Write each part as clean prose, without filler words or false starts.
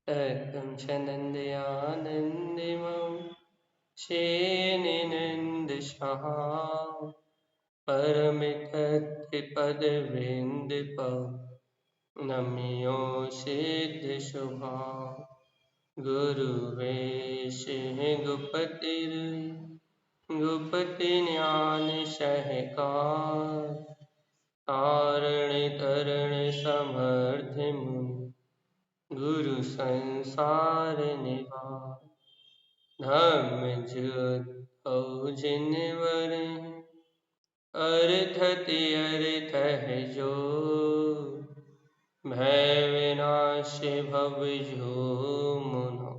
एकं च शेनिनन्दशः परमितत्पदविन्दप नम्यो सिद्धशुभा गुरुवेशिः गुपतिज्ञान सहकार तारण समर्थ मुनि गुरु संसार निवार धर्म जुग जिनवर अर्थति अर्थ है जो भय विनाश भव जो मुनो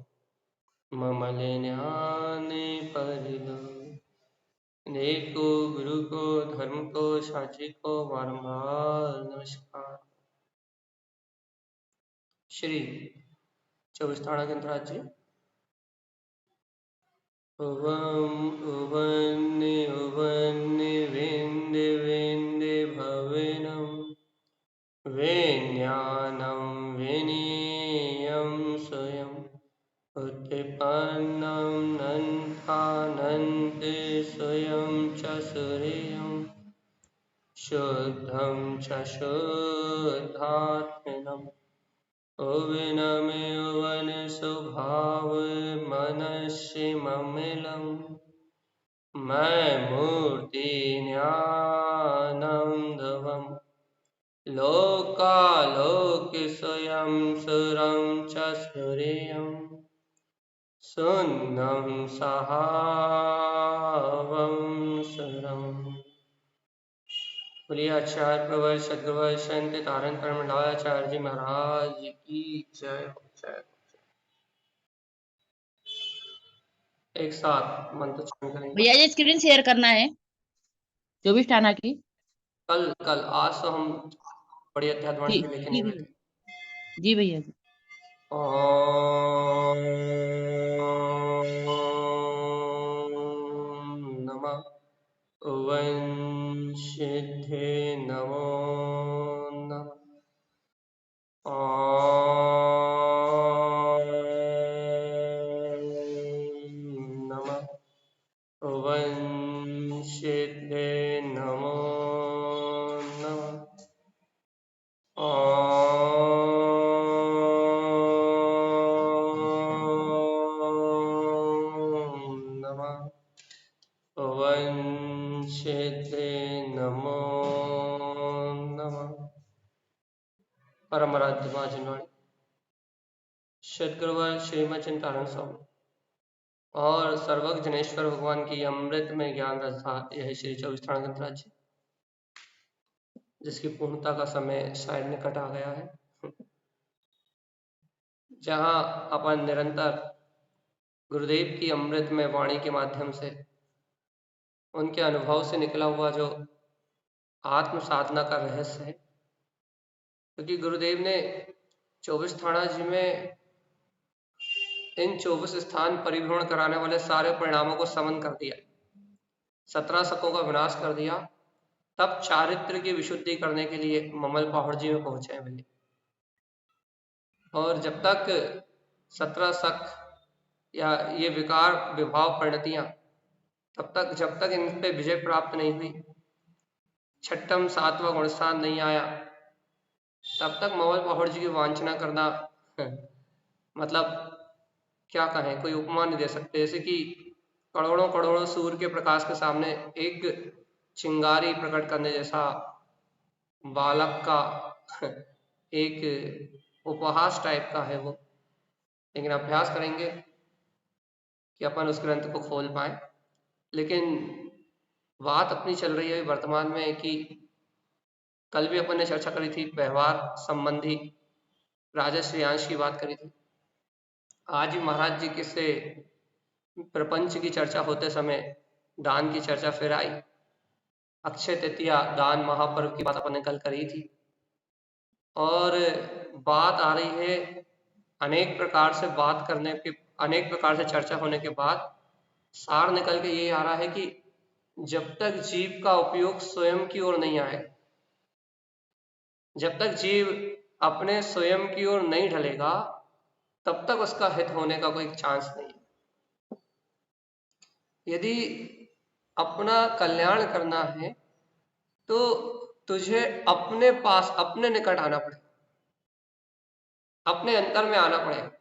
ममल ज्ञान पर लो। देखो गुरु को, धर्म को, साची को बारंबार नमस्कार। श्री 24 थाना गंधराज जी। उवन विंद विंद भवनम विज्ञानम विनीयम स्वयं उत्पन्नं नन्थानन्त स्वयं च सूर्यं शुद्धं च शुद्धात्मनम् उवनमिवन स्वभाव मनस्सिममिलं मूर्ति ज्ञानं ध्रुवम् लोकालोक स्वयं सुरं च सूर्यं सुन्नं सहावं सुरम्। बोलिए आचार्य प्रवर सदगुरु संत तारण परमंडलाचार्य जी महाराज की जय जय। एक साथ मंत्रोच्चारण करेंगे। भैया ये स्क्रीन शेयर करना है 24 थाना की। कल आज तो हम बड़ी अध्यात्म की लेके नहीं बैठे। जी भैया जी। ओम नमः ओम सिद्धे नमो नमः। ओम नमः ओम सिद्धे नमो नमः। ओम सिद्धे नमो नमः। परम आराध्य मां जिनवाणी सद्गुरुवर श्रीमद चिंतानंद स्वामी और सर्वज्ञ जनेश्वर भगवान की अमृत में ज्ञान रसा यह श्री 24 थाना गंधराज जी, जिसकी पूर्णता का समय शायद निकट आ गया है, जहां अपन निरंतर गुरुदेव की अमृत में वाणी के माध्यम से उनके अनुभव से निकला हुआ जो आत्म साधना का रहस्य है, क्योंकि गुरुदेव ने 24 थाना जी में इन 24 स्थान परिभ्रमण कराने वाले सारे परिणामों को समन कर दिया, 17 शकों का विनाश कर दिया, तब चारित्र की विशुद्धि करने के लिए ममल पहाड़ जी में पहुंचे हैं भैया। और जब तक 17 शक या ये विकार विभाव परिणतियां तब तक जब तक इन पे विजय प्राप्त नहीं हुई, छठम सातवां गुणस्थान नहीं आया, तब तक ममल पहाड़ जी की वांछना करना मतलब क्या कहें, कोई उपमा नहीं दे सकते। जैसे कि करोड़ों करोड़ों सूर्य के प्रकाश के सामने एक चिंगारी प्रकट करने जैसा बालक का एक उपहास टाइप का है वो। लेकिन अभ्यास करेंगे कि अपन उस ग्रंथ को खोल पाए। लेकिन बात अपनी चल रही है वर्तमान में कि कल भी अपन ने चर्चा करी थी, व्यवहार संबंधी राजश्रेयांश की बात करी थी। आज ही महाराज जी किससे प्रपंच की चर्चा होते समय दान की चर्चा फिर आई। अक्षय तृतीया दान महापर्व की बात अपन ने कल करी थी, और बात आ रही है अनेक प्रकार से बात करने के, अनेक प्रकार से चर्चा होने के बाद सार निकल के ये आ रहा है कि जब तक जीव का उपयोग स्वयं की ओर नहीं आए, जब तक जीव अपने स्वयं की ओर नहीं ढलेगा तब तक उसका हित होने का कोई चांस नहीं है। यदि अपना कल्याण करना है तो तुझे अपने पास, अपने निकट आना पड़ेगा, अपने अंतर में आना पड़ेगा।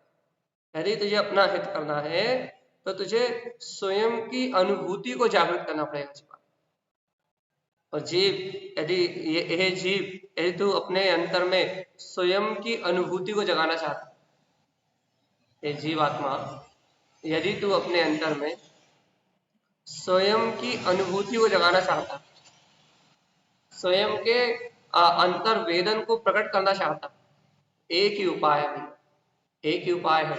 यदि तुझे अपना हित करना है तो तुझे स्वयं की अनुभूति को जागृत करना पड़ेगा इस बात। और जीव, यदि ये जीव, यदि तू अपने अंतर में स्वयं की अनुभूति को जगाना चाहता है, ये जीवात्मा, यदि तू अपने अंतर में स्वयं की अनुभूति को जगाना चाहता, स्वयं के अंतर वेदन को प्रकट करना चाहता, एक ही उपाय है, एक ही उपाय है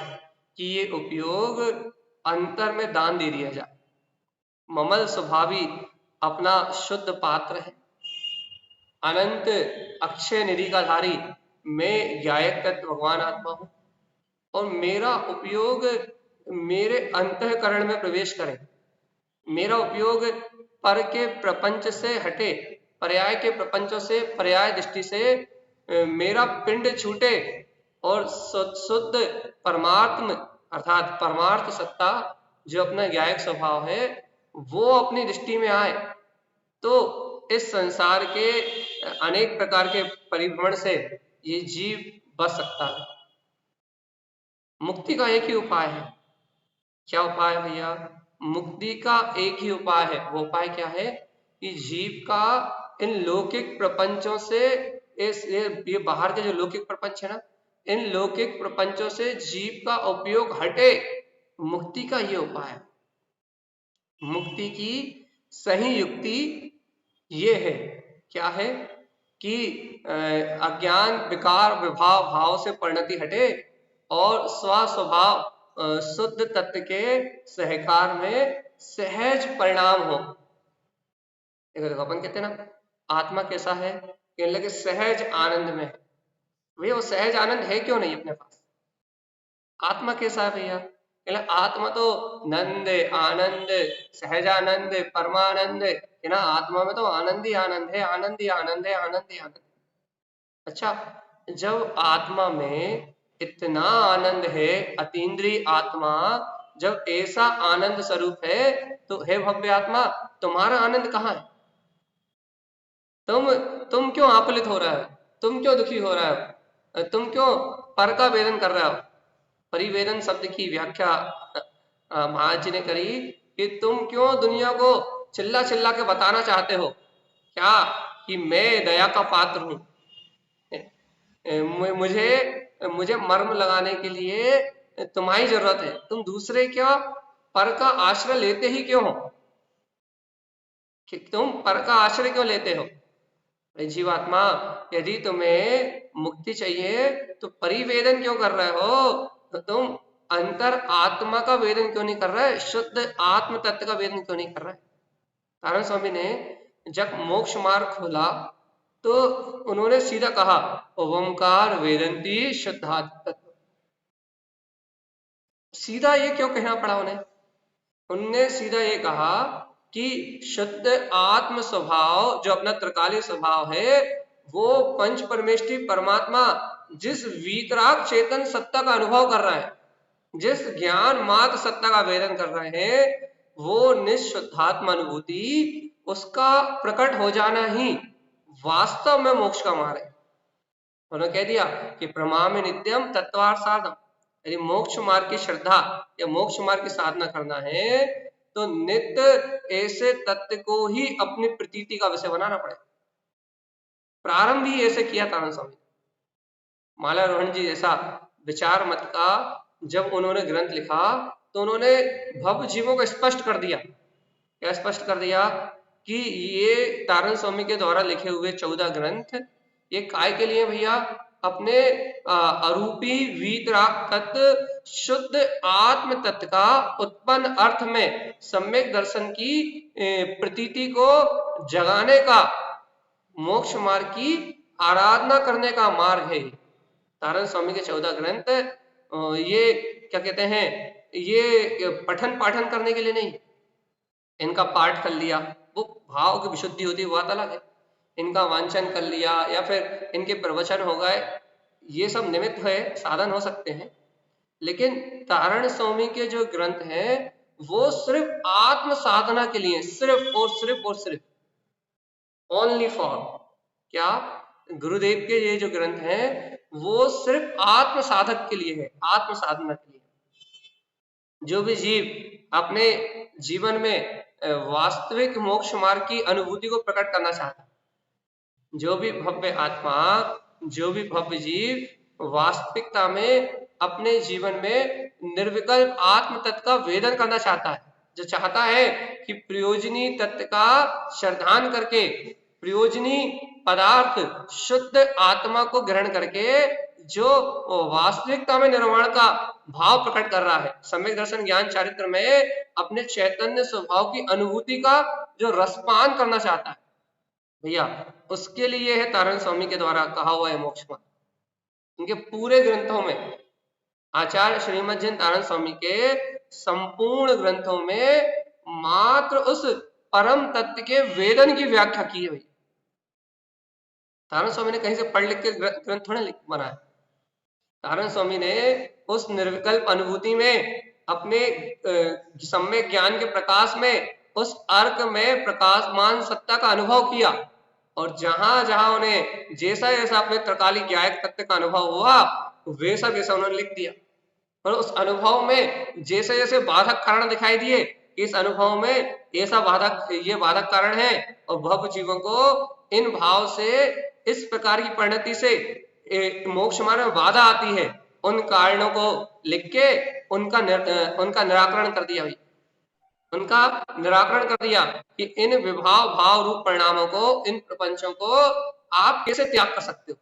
कि ये उपयोग अंतर में दान दे दिया जाए। ममल स्वभावी अपना शुद्ध पात्र है, अनंत अक्षय निधि का धारी मैं ज्ञायक तत्व भगवान आत्मा हूं, और मेरा उपयोग मेरे अंतःकरण में प्रवेश करे, मेरा उपयोग पर के प्रपंच से हटे, पर्याय के प्रपंचों से, पर्याय दृष्टि से मेरा पिंड छूटे और शुद्ध परमात्म अर्थात परमार्थ सत्ता जो अपना ज्ञायक स्वभाव है वो अपनी दृष्टि में आए, तो इस संसार के अनेक प्रकार के परिभ्रमण से ये जीव बच सकता है। मुक्ति का एक ही उपाय है। क्या उपाय है भैया? मुक्ति का एक ही उपाय है। वो उपाय क्या है कि जीव का इन लौकिक प्रपंचों से, ये बाहर के जो लौकिक प्रपंच है ना, इन लौकिक प्रपंचों से जीव का उपयोग हटे। मुक्ति का ये उपाय है। मुक्ति की सही युक्ति ये है, क्या है कि अज्ञान विकार विभाव भाव से परिणति हटे और स्वस्वभाव शुद्ध तत्व के सहकार में सहज परिणाम हो। देखो अपन कहते हैं ना आत्मा कैसा है, कहने लगे सहज आनंद में है। भैया वो सहज आनंद है क्यों नहीं अपने पास? आत्मा कैसा है भैया? कहले आत्मा तो नंद आनंद सहजानंद परमानंद है ना, आत्मा में तो आनंद ही आनंद है, आनंद ही आनंद है, आनंद ही आनंद। अच्छा, जब आत्मा में इतना आनंद है, अतीन्द्रिय आत्मा जब ऐसा आनंद स्वरूप है, तो हे भव्य आत्मा तुम्हारा आनंद कहाँ है? तुम क्यों आकुलित हो रहा है? तुम क्यों दुखी हो रहा है? तुम क्यों पर का वेदन कर रहा हो? परिवेदन शब्द की व्याख्या महाराज जी ने करी कि तुम क्यों दुनिया को चिल्ला चिल्ला के बताना चाहते हो क्या कि मैं दया का पात्र हूं। मुझे मुझे मर्म लगाने के लिए तुम्हारी जरूरत है, तुम दूसरे क्या पर का आश्रय लेते ही क्यों हो? तुम पर का आश्रय क्यों लेते हो? जीवात्मा, यदि तुम्हें मुक्ति चाहिए तो परिवेदन क्यों कर रहे हो? तो तुम अंतर आत्मा का वेदन क्यों नहीं कर रहे? शुद्ध आत्म तत्व का वेदन क्यों नहीं कर रहे? नारायण स्वामी ने जब मोक्ष मार्ग खोला तो उन्होंने सीधा कहा ओंकार वेदंती शुद्धात्म तत्व। सीधा ये क्यों कहना पड़ा उन्हें? उनने सीधा ये कहा कि शुद्ध आत्म स्वभाव जो अपना त्रिकाली स्वभाव है, वो पंच परमेष्टि परमात्मा जिस वीतराग चेतन सत्ता का अनुभव कर रहा है, जिस ज्ञान मात्र सत्ता का वेदन कर रहे हैं, वो निःशुद्धात्मा अनुभूति, उसका प्रकट हो जाना ही वास्तव में मोक्ष का मार्ग है। उन्होंने कह दिया कि प्रमाम नित्यम तत्वार्थ साधम। यदि मोक्ष मार्ग की श्रद्धा या मोक्ष मार्ग की साधना करना है तो नित्य ऐसे तत्व को ही अपनी प्रतीति का विषय बनाना पड़ेगा। प्रारंभ ही ऐसे किया तारण स्वामी। माला रोहन जी जैसा विचार मत का जब उन्होंने ग्रंथ लिखा तो उन्होंने भव जीवों को स्पष्ट कर दिया। क्या स्पष्ट कर दिया? कि ये तारण स्वामी के द्वारा लिखे हुए 14 ग्रंथ ये काय के लिए भैया? अपने अरूपी वीतराग तत्व शुद्ध आत्म तत्व का उत्पन्न अर्थ में सम्यक दर्शन की प्रतीति को जगाने का, मोक्ष मार्ग की आराधना करने का मार्ग है। तारण स्वामी के 14 ग्रंथ ये क्या कहते हैं, ये पठन पाठन करने के लिए नहीं। इनका पाठ कर लिया, वो भाव की विशुद्धि होती है, वो बात अलग है। इनका वांछन कर लिया या फिर इनके प्रवचन हो गए, ये सब निमित्त है, साधन हो सकते हैं। लेकिन तारण स्वामी के जो ग्रंथ हैं वो सिर्फ आत्म साधना के लिए, सिर्फ और सिर्फ और सिर्फ, ओनली फॉर क्या, गुरुदेव के ये जो ग्रंथ हैं वो सिर्फ आत्म साधक के लिए है, आत्म साधना के लिए। जो भी जीव अपने जीवन में वास्तविक मोक्ष मार्ग की अनुभूति को प्रकट करना चाहता है, जो भी भव्य आत्मा, जो भी भव्य जीव वास्तविकता में अपने जीवन में निर्विकल्प आत्म तत्व का वेदन करना चाहता है, जो चाहता है कि प्रयोजनी तत्व का श्रद्धान करके प्रयोजनी पदार्थ शुद्ध आत्मा को ग्रहण करके जो वास्तविकता में निर्वाण का भाव प्रकट कर रहा है, सम्यक दर्शन ज्ञान चारित्र में अपने चैतन्य स्वभाव की अनुभूति का जो रसपान करना चाहता है भैया, उसके लिए है तारण स्वामी के द्वारा कहा हुआ है मोक्ष मार्ग। उनके पूरे ग्रंथों में, आचार्य श्रीमद जिन तारण स्वामी के संपूर्ण ग्रंथों में मात्र उस परम तत्व के वेदन की व्याख्या की हुई। तारण स्वामी ने कहीं से पढ़ लिख के ग्रंथ थोड़े बनाया। तारण स्वामी ने उस निर्विकल्प अनुभूति में अपने सम्यक ज्ञान के प्रकाश में उस अर्क में प्रकाशमान सत्ता का अनुभव किया, और जहां जहां उन्हें जैसा जैसा अपने त्रकालिक ज्ञायक तत्व का अनुभव हुआ वैसा वैसा उन्होंने लिख दिया। और उस अनुभव में जैसे जैसे बाधक कारण दिखाई दिए, इस अनुभव में ऐसा बाधक, ये बाधक कारण है, और भव जीवों को इन भाव से इस प्रकार की परिणति से मोक्ष मार्ग में बाधा आती है, उन कारणों को लिख के उनका निराकरण कर दिया, उनका निराकरण कर दिया कि इन विभाव भाव रूप परिणामों को, इन प्रपंचों को आप कैसे त्याग कर सकते हो,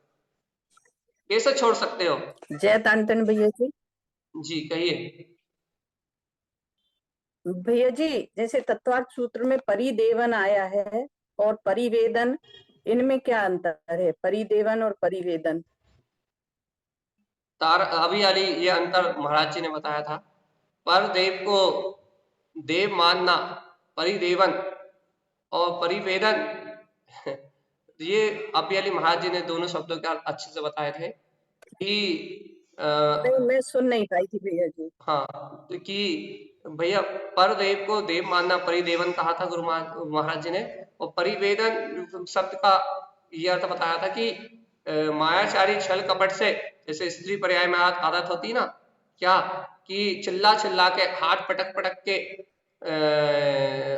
कैसे छोड़ सकते हो। जय तानतन भैया जी कहिए। भैया जी, जैसे तत्वार्थ सूत्र में परिदेवन आया है और परिवेदन, इनमें क्या अंतर है, परिदेवन और परिवेदन? अभी वाली ये अंतर महाराज जी ने बताया था। पर देव को देव मानना, परिदेवन और परिवेदन, ये अभी वाली महाराज जी ने दोनों शब्दों के अर्थ अच्छे से बताए थे कि नहीं, मैं सुन नहीं पाई थी भैया जी। हाँ, तो कि भैया पर देव को देव मानना, परिदेवन कहा था गुरु महाराज जी ने, और परिवेदन शब्द का ये अर्थ बताया था कि मायाचारी छल कपट से, जैसे स्त्री पर्याय में आदत होती ना, क्या कि चिल्ला चिल्ला के, हाथ पटक पटक के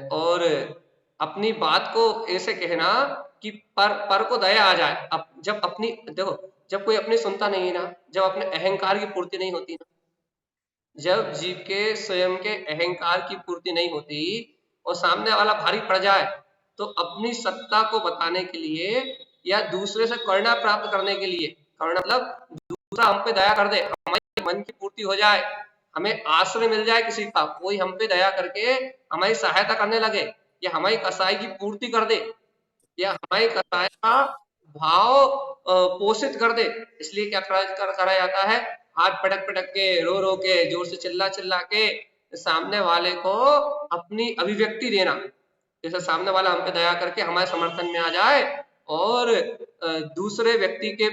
और अपनी बात को ऐसे कहना कि पर को दया आ जाए। अब जब अपनी, देखो जब कोई अपनी सुनता नहीं ना, जब अपने अहंकार की पूर्ति नहीं होती ना, जब जीव के स्वयं के अहंकार की पूर्ति नहीं होती और सामने वाला भारी पड़ जाए, तो अपनी सत्ता को बताने के लिए या दूसरे से करुणा प्राप्त करने के लिए, करुणा मतलब दूसरा हम पे दया कर दे, हमारे मन की पूर्ति हो जाए, हमें आश्रय मिल जाए किसी का, कोई हम पे दया करके हमारी सहायता करने लगे, या हमारी कसाई की पूर्ति कर दे, या हमारी कसाई का भाव पोषित कर दे, इसलिए क्या करा जाता है, हाथ पटक पटक के, रो रो के, जोर से चिल्ला चिल्ला के सामने वाले को अपनी अभिव्यक्ति देना, जैसे सामने वाला हम पे दया करके हमारे समर्थन में आ जाए और दूसरे व्यक्ति के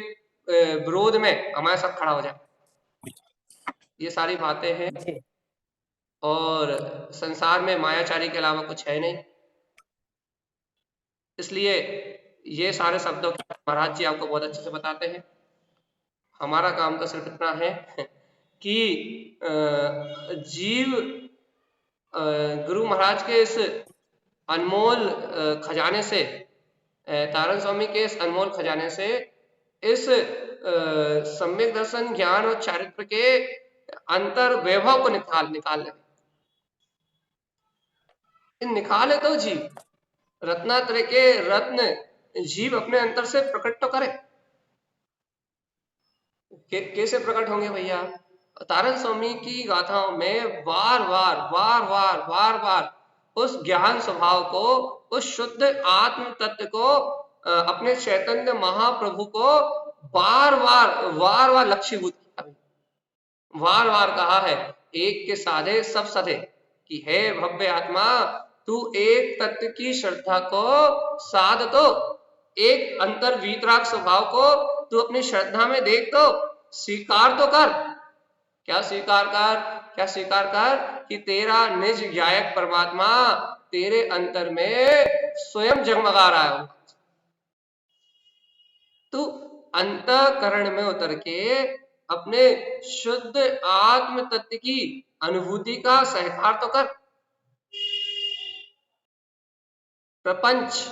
विरोध में हमारे साथ खड़ा हो जाए। ये सारी बातें हैं, और संसार में मायाचारी के अलावा कुछ है नहीं, इसलिए ये सारे शब्दों के महाराज जी आपको बहुत अच्छे से बताते हैं। हमारा काम तो सिर्फ इतना है कि जीव गुरु महाराज के इस अनमोल खजाने से, तारण स्वामी के इस अनमोल खजाने से, इस सम्यक दर्शन ज्ञान और चारित्र के अंतर वैभव को निकाल निकाले तो जीव रत्नात्रय के रत्न जीव अपने अंतर से प्रकट तो करे। कैसे प्रकट होंगे भैया? तारण स्वामी की गाथाओं में बार बार उस ज्ञान स्वभाव को, उस शुद्ध आत्म तत्व को, अपने चैतन्य महाप्रभु को बार बार लक्ष्यभूत किया, बार कहा है, एक के साधे सब सधे, कि हे भव्य आत्मा, तू एक तत्व की श्रद्धा को साध तो, एक अंतर वीतराग स्वभाव को तू अपनी श्रद्धा में देख, तो स्वीकार तो कर। क्या स्वीकार कर? क्या स्वीकार कर कि तेरा निज गायक परमात्मा तेरे अंतर में स्वयं जगमगा रहा है। तू अंतःकरण में उतर के अपने शुद्ध आत्म तत्व की अनुभूति का सहकार तो कर। प्रपंच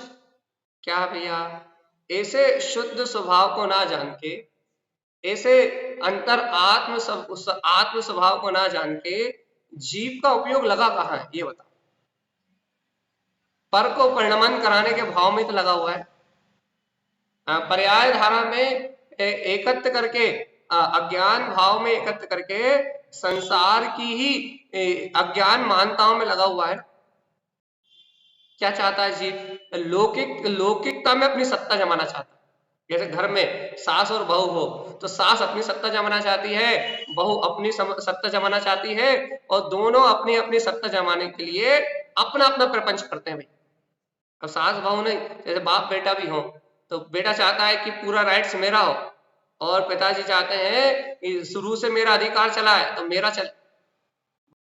क्या भैया? ऐसे शुद्ध स्वभाव को ना जान के, ऐसे अंतर आत्म स्वभाव को ना जान के जीव का उपयोग लगा कहाँ है ये बता। पर को परिणमन कराने के भाव में तो लगा हुआ है। पर्याय धारा में एकत्र करके, अज्ञान भाव में एकत्र करके संसार की ही अज्ञान मानताओं में लगा हुआ है। क्या चाहता है जीव? लौकिकता में अपनी सत्ता जमाना चाहता है। जैसे घर में सास और बहू हो तो सास अपनी सत्ता जमाना चाहती है, बहू अपनी सत्ता जमाना चाहती है, और दोनों अपनी अपनी सत्ता जमाने के लिए अपना अपना प्रपंच करते हैं भाई। अब सास बहू नहीं, जैसे बाप बेटा भी हो तो बेटा चाहता है कि पूरा राइट्स मेरा हो, और पिताजी चाहते हैं कि शुरू से मेरा अधिकार चला है तो मेरा चले।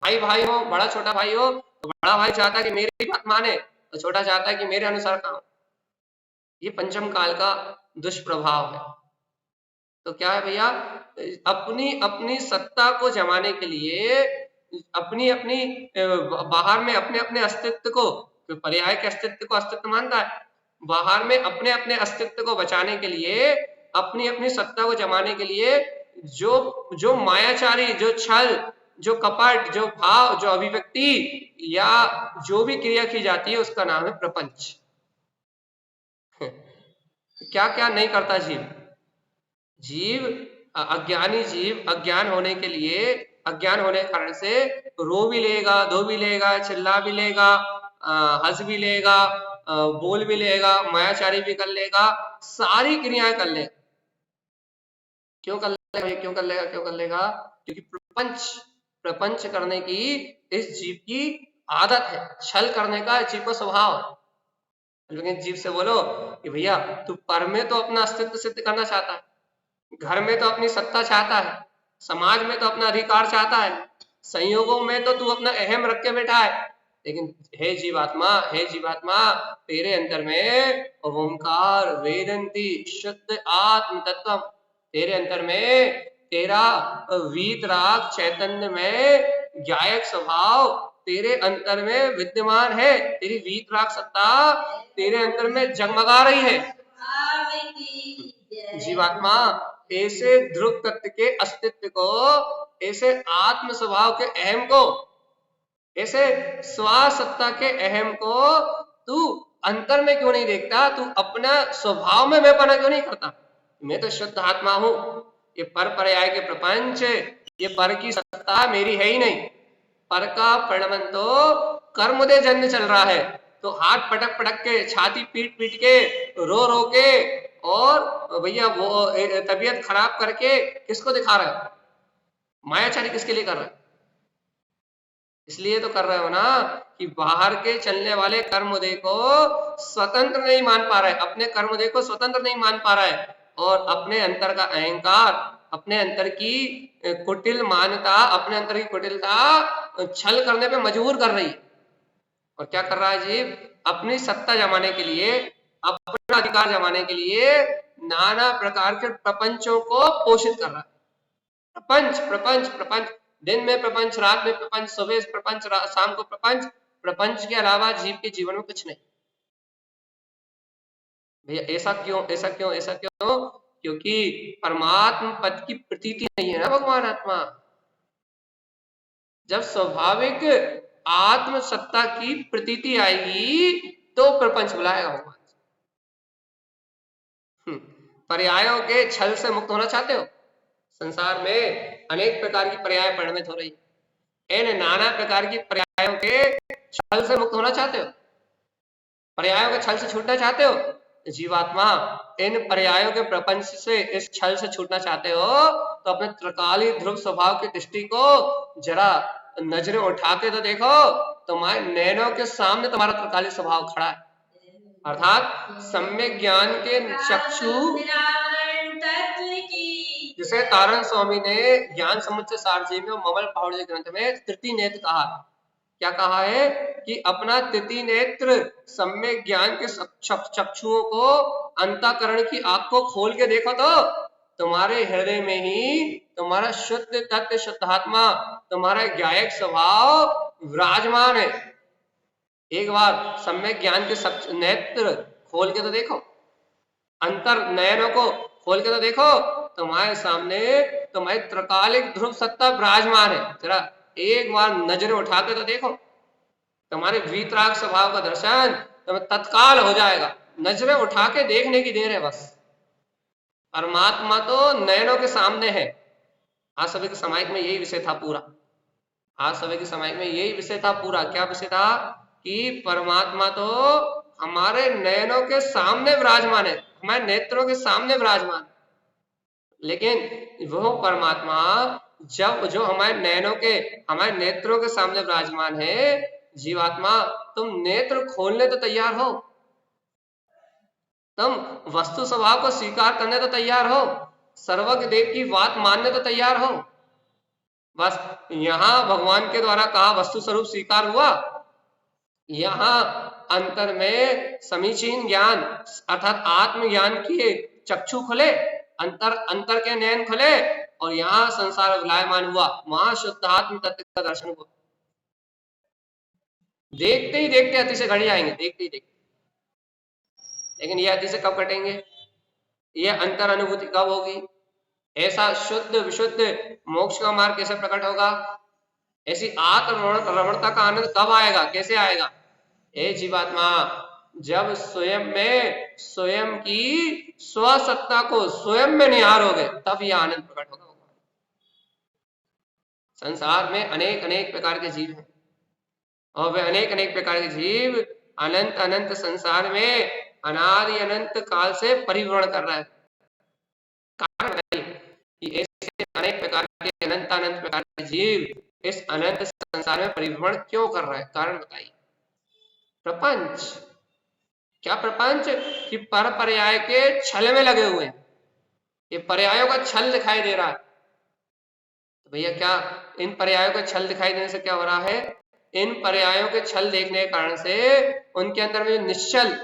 भाई भाई हो, बड़ा छोटा भाई हो तो बड़ा भाई चाहता है कि मेरी बात माने, तो छोटा चाहता है कि मेरे अनुसार काम। ये पंचम काल का दुष्प्रभाव है। तो क्या है भैया? अपनी अपनी सत्ता को जमाने के लिए, अपनी अपनी बाहर में अपने अपने अस्तित्व को, तो पर्याय के अस्तित्व को अस्तित्व मानता है, बाहर में अपने अपने अस्तित्व को बचाने के लिए, अपनी अपनी सत्ता को जमाने के लिए जो मायाचारी, जो छल, जो कपट, जो भाव, जो अभिव्यक्ति या जो भी क्रिया की जाती है उसका नाम है प्रपंच। क्या क्या नहीं करता जीव? अज्ञानी जीव अज्ञान होने के लिए, अज्ञान होने के कारण से रो भी लेगा, धो भी लेगा, चिल्ला भी लेगा, हंस भी लेगा, बोल भी लेगा, मायाचारी भी कर लेगा, सारी क्रियाएं कर लेगा। क्यों कर लेगा? क्यों कर लेगा? क्यों कर लेगा? क्योंकि प्रपंच करने की इस जीव की आदत है, छल करने का जीव का स्वभाव है। लेकिन जीव से बोलो कि भैया तू पर में तो अपना अस्तित्व सिद्ध करना चाहता है, घर में तो अपनी सत्ता चाहता है, समाज में तो अपना अधिकार चाहता है, संयोगों में तो तू अपना अहम रख के बैठा है, लेकिन हे जीवात्मा तेरे अंदर में ओंकार वेदंती शुद्ध आत्म तत्व, तेरे अंदर में तेरा वीतराग चैतन्य में गायक स्वभाव तेरे अंतर में विद्यमान है। तेरी वीतराग सत्ता तेरे अंदर में जगमगा रही है। जीवात्मा ऐसे ध्रुव तत्व के अस्तित्व को, ऐसे आत्म स्वभाव के अहम को, ऐसे स्वासत्ता के अहम को तू अंतर में क्यों नहीं देखता? तू अपना स्वभाव में मैंपना क्यों नहीं करता? मैं तो शुद्ध आत्मा हूं, ये पर पर्याय के प्रपंच, ये पर की सत्ता मेरी है ही नहीं। पर का परिणमन तो कर्मोदय जन्य चल रहा है, तो हाथ पटक पटक के, छाती पीट पीट के, रो रो के, और भैया वो तबीयत खराब करके किसको दिखा रहे हो? मायाचारी किसके लिए कर रहे हो? इसलिए तो कर रहे हो ना कि बाहर के चलने वाले कर्मोदय को स्वतंत्र नहीं मान पा रहा है, अपने कर्मोदय को स्वतंत्र नहीं मान पा रहा है, और अपने अंतर का अहंकार, अपने अंतर की कुटिल मान्यता, अपने अंतर की कुटिलता छल करने पे मजबूर कर रही है। और क्या कर रहा है जीव? अपनी सत्ता जमाने के लिए, अपना अधिकार जमाने के लिए नाना प्रकार के प्रपंचों को पोषित कर रहा है। प्रपंच प्रपंच प्रपंच, दिन में प्रपंच, रात में प्रपंच, सुबह प्रपंच, शाम को प्रपंच। प्रपंच के अलावा जीव के जीवन में कुछ नहीं। भैया ऐसा क्यों? ऐसा क्यों? ऐसा क्यों? क्योंकि परमात्म पद की प्रतीति नहीं है ना भगवान आत्मा। जब स्वाभाविक आत्म सत्ता की प्रतीति आएगी तो प्रपंच बुलाएगा भगवान। पर्यायों के छल से मुक्त होना चाहते हो? संसार में अनेक प्रकार की पर्याय परिणमित हो रही, इन नाना प्रकार की पर्यायों के छल से मुक्त होना चाहते हो? पर्यायों के छल से छूटना चाहते हो? जीवात्मा इन पर्यायों के प्रपंच से, इस छल से छूटना चाहते हो तो अपने त्रिकाली ध्रुव स्वभाव की दृष्टि को जरा नजरें उठा के तो देखो, तुम्हारे नैनों के सामने तुम्हारा त्रिकाली स्वभाव खड़ा है। अर्थात सम्यक ज्ञान के चक्षु, जिसे तारण स्वामी ने ज्ञान समुच्चय सारजी में और ममल पहाड़ी ग्रंथ में तृतीय नेत्र कहा। क्या कहा है कि अपना तृतीय नेत्र सम्यक ज्ञान के चक्षुओं को, अंतःकरण की आंख को खोल के देखो तो तुम्हारे हृदय में ही तुम्हारा शुद्ध तत्व, शुद्धात्मा, तुम्हारा ज्ञायक स्वभाव विराजमान है। एक बार सम्यक ज्ञान के नेत्र खोल के तो देखो, अंतर नयनों को खोल के तो देखो, तुम्हारे सामने तुम्हारी त्रिकालिक ध्रुव सत्ता विराजमान है। जरा एक बार नजरें उठा के तो देखो, तुम्हारे वीतराग स्वभाव का दर्शन तुम्हें तत्काल हो जाएगा। नजरें उठा के देखने की देर है बस। परमात्मा तो नयनों के सामने है। आज सभी के समाज में यही विषय था पूरा। आज सभी के समाज में यही विषय था पूरा। क्या विषय था कि परमात्मा तो हमारे नयनों के सामने विराजमान है, हमारे नेत्रों के सामने विराजमान। लेकिन वो परमात्मा जब जो हमारे नयनों के, हमारे नेत्रों के सामने विराजमान है, जीवात्मा तुम नेत्र खोलने तो तैयार हो, तुम वस्तु स्वभाव को स्वीकार करने तो तैयार हो, सर्वज्ञ देव की बात मानने तो तैयार हो। बस यहां भगवान के द्वारा कहा वस्तु स्वरूप स्वीकार हुआ, यहां अंतर में समीचीन ज्ञान अर्थात आत्मज्ञान के चक्षु खुले, अंतर के नयन खुले, और यहाँ संसार विलायमान हुआ, वहां शुद्ध आत्म तत्व का दर्शन हुआ। देखते ही देखते अति से घड़ी आएंगे, देखते ही देखते। लेकिन ये अति से कब कटेंगे? ये अंतर अनुभूति कब होगी? ऐसा शुद्ध विशुद्ध मोक्ष का मार्ग कैसे प्रकट होगा? ऐसी आत्म रमणता का आनंद कब आएगा, कैसे आएगा? हे जीवात्मा, जब स्वयं में स्वयं की स्वसत्ता को स्वयं में निहारोगे तब यह आनंद प्रकट होगा। संसार में अनेक अनेक प्रकार के जीव हैं, और वे अनेक अनेक प्रकार के जीव अनंत अनंत संसार में अनादि अनंत काल से परिभ्रमण कर रहा है। कारण कि ऐसे अनेक प्रकार के अनंत अनंत प्रकार के जीव इस अनंत संसार में परिभ्रमण क्यों कर रहा है? कारण बताइए। प्रपंच, क्या प्रपंच? कि पर पर्याय के छल में लगे हुए हैं, ये पर्यायों का छल दिखाई दे रहा है। तो भैया क्या इन पर्यायों का छल दिखाई देने से क्या हो रहा है? इन पर्यायों के छल देखने के कारण से उनके अंदर में निश्चल,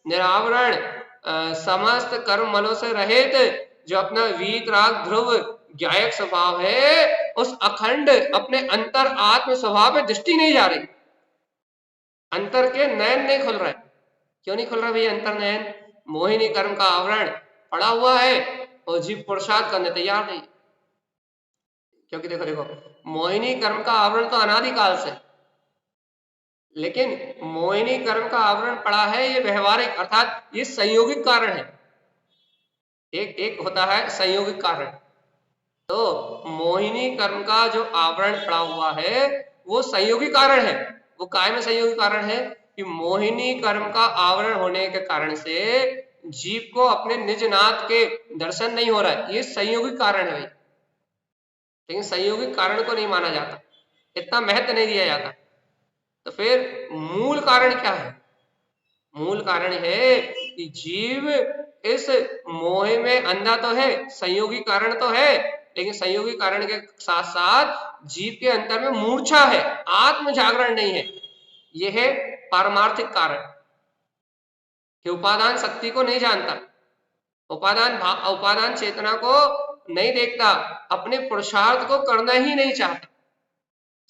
निरावरण, समस्त कर्म मलों से रहित जो अपना वीतराग ध्रुव ज्ञायक स्वभाव है, उस अखंड अपने अंतर आत्म स्वभाव में दृष्टि नहीं जा रही। अंतर के नयन नहीं खुल रहे। क्यों नहीं खुल रहा भैया अंतर नयन? मोहिनी कर्म का आवरण पड़ा हुआ है और जीव पुरुषार्थ करने तैयार नहीं। क्योंकि देखो देखो मोहिनी कर्म का आवरण तो अनादिकाल से, लेकिन मोहिनी कर्म का आवरण पड़ा है ये व्यवहारिक अर्थात ये संयोगिक कारण है। एक होता है संयोगिक कारण। तो मोहिनी कर्म का जो आवरण पड़ा हुआ है वो संयोगी कारण है। वो काय में संयोगी कारण है कि मोहिनी कर्म का आवरण होने के कारण से जीव को अपने निज नाथ के दर्शन नहीं हो रहा है। ये संयोगिक कारण है भाई, लेकिन संयोगिक कारण को नहीं माना जाता, इतना महत्व नहीं दिया जाता। तो फिर मूल कारण क्या है? मूल कारण है कि जीव इस मोह में अंधा तो है, संयोगी कारण तो है, लेकिन संयोगी कारण के साथ साथ जीव के अंतर में मूर्छा है, आत्म जागरण नहीं है। यह है पारमार्थिक कारण कि उपादान शक्ति को नहीं जानता, उपादान चेतना को नहीं देखता, अपने पुरुषार्थ को करना ही नहीं चाहता,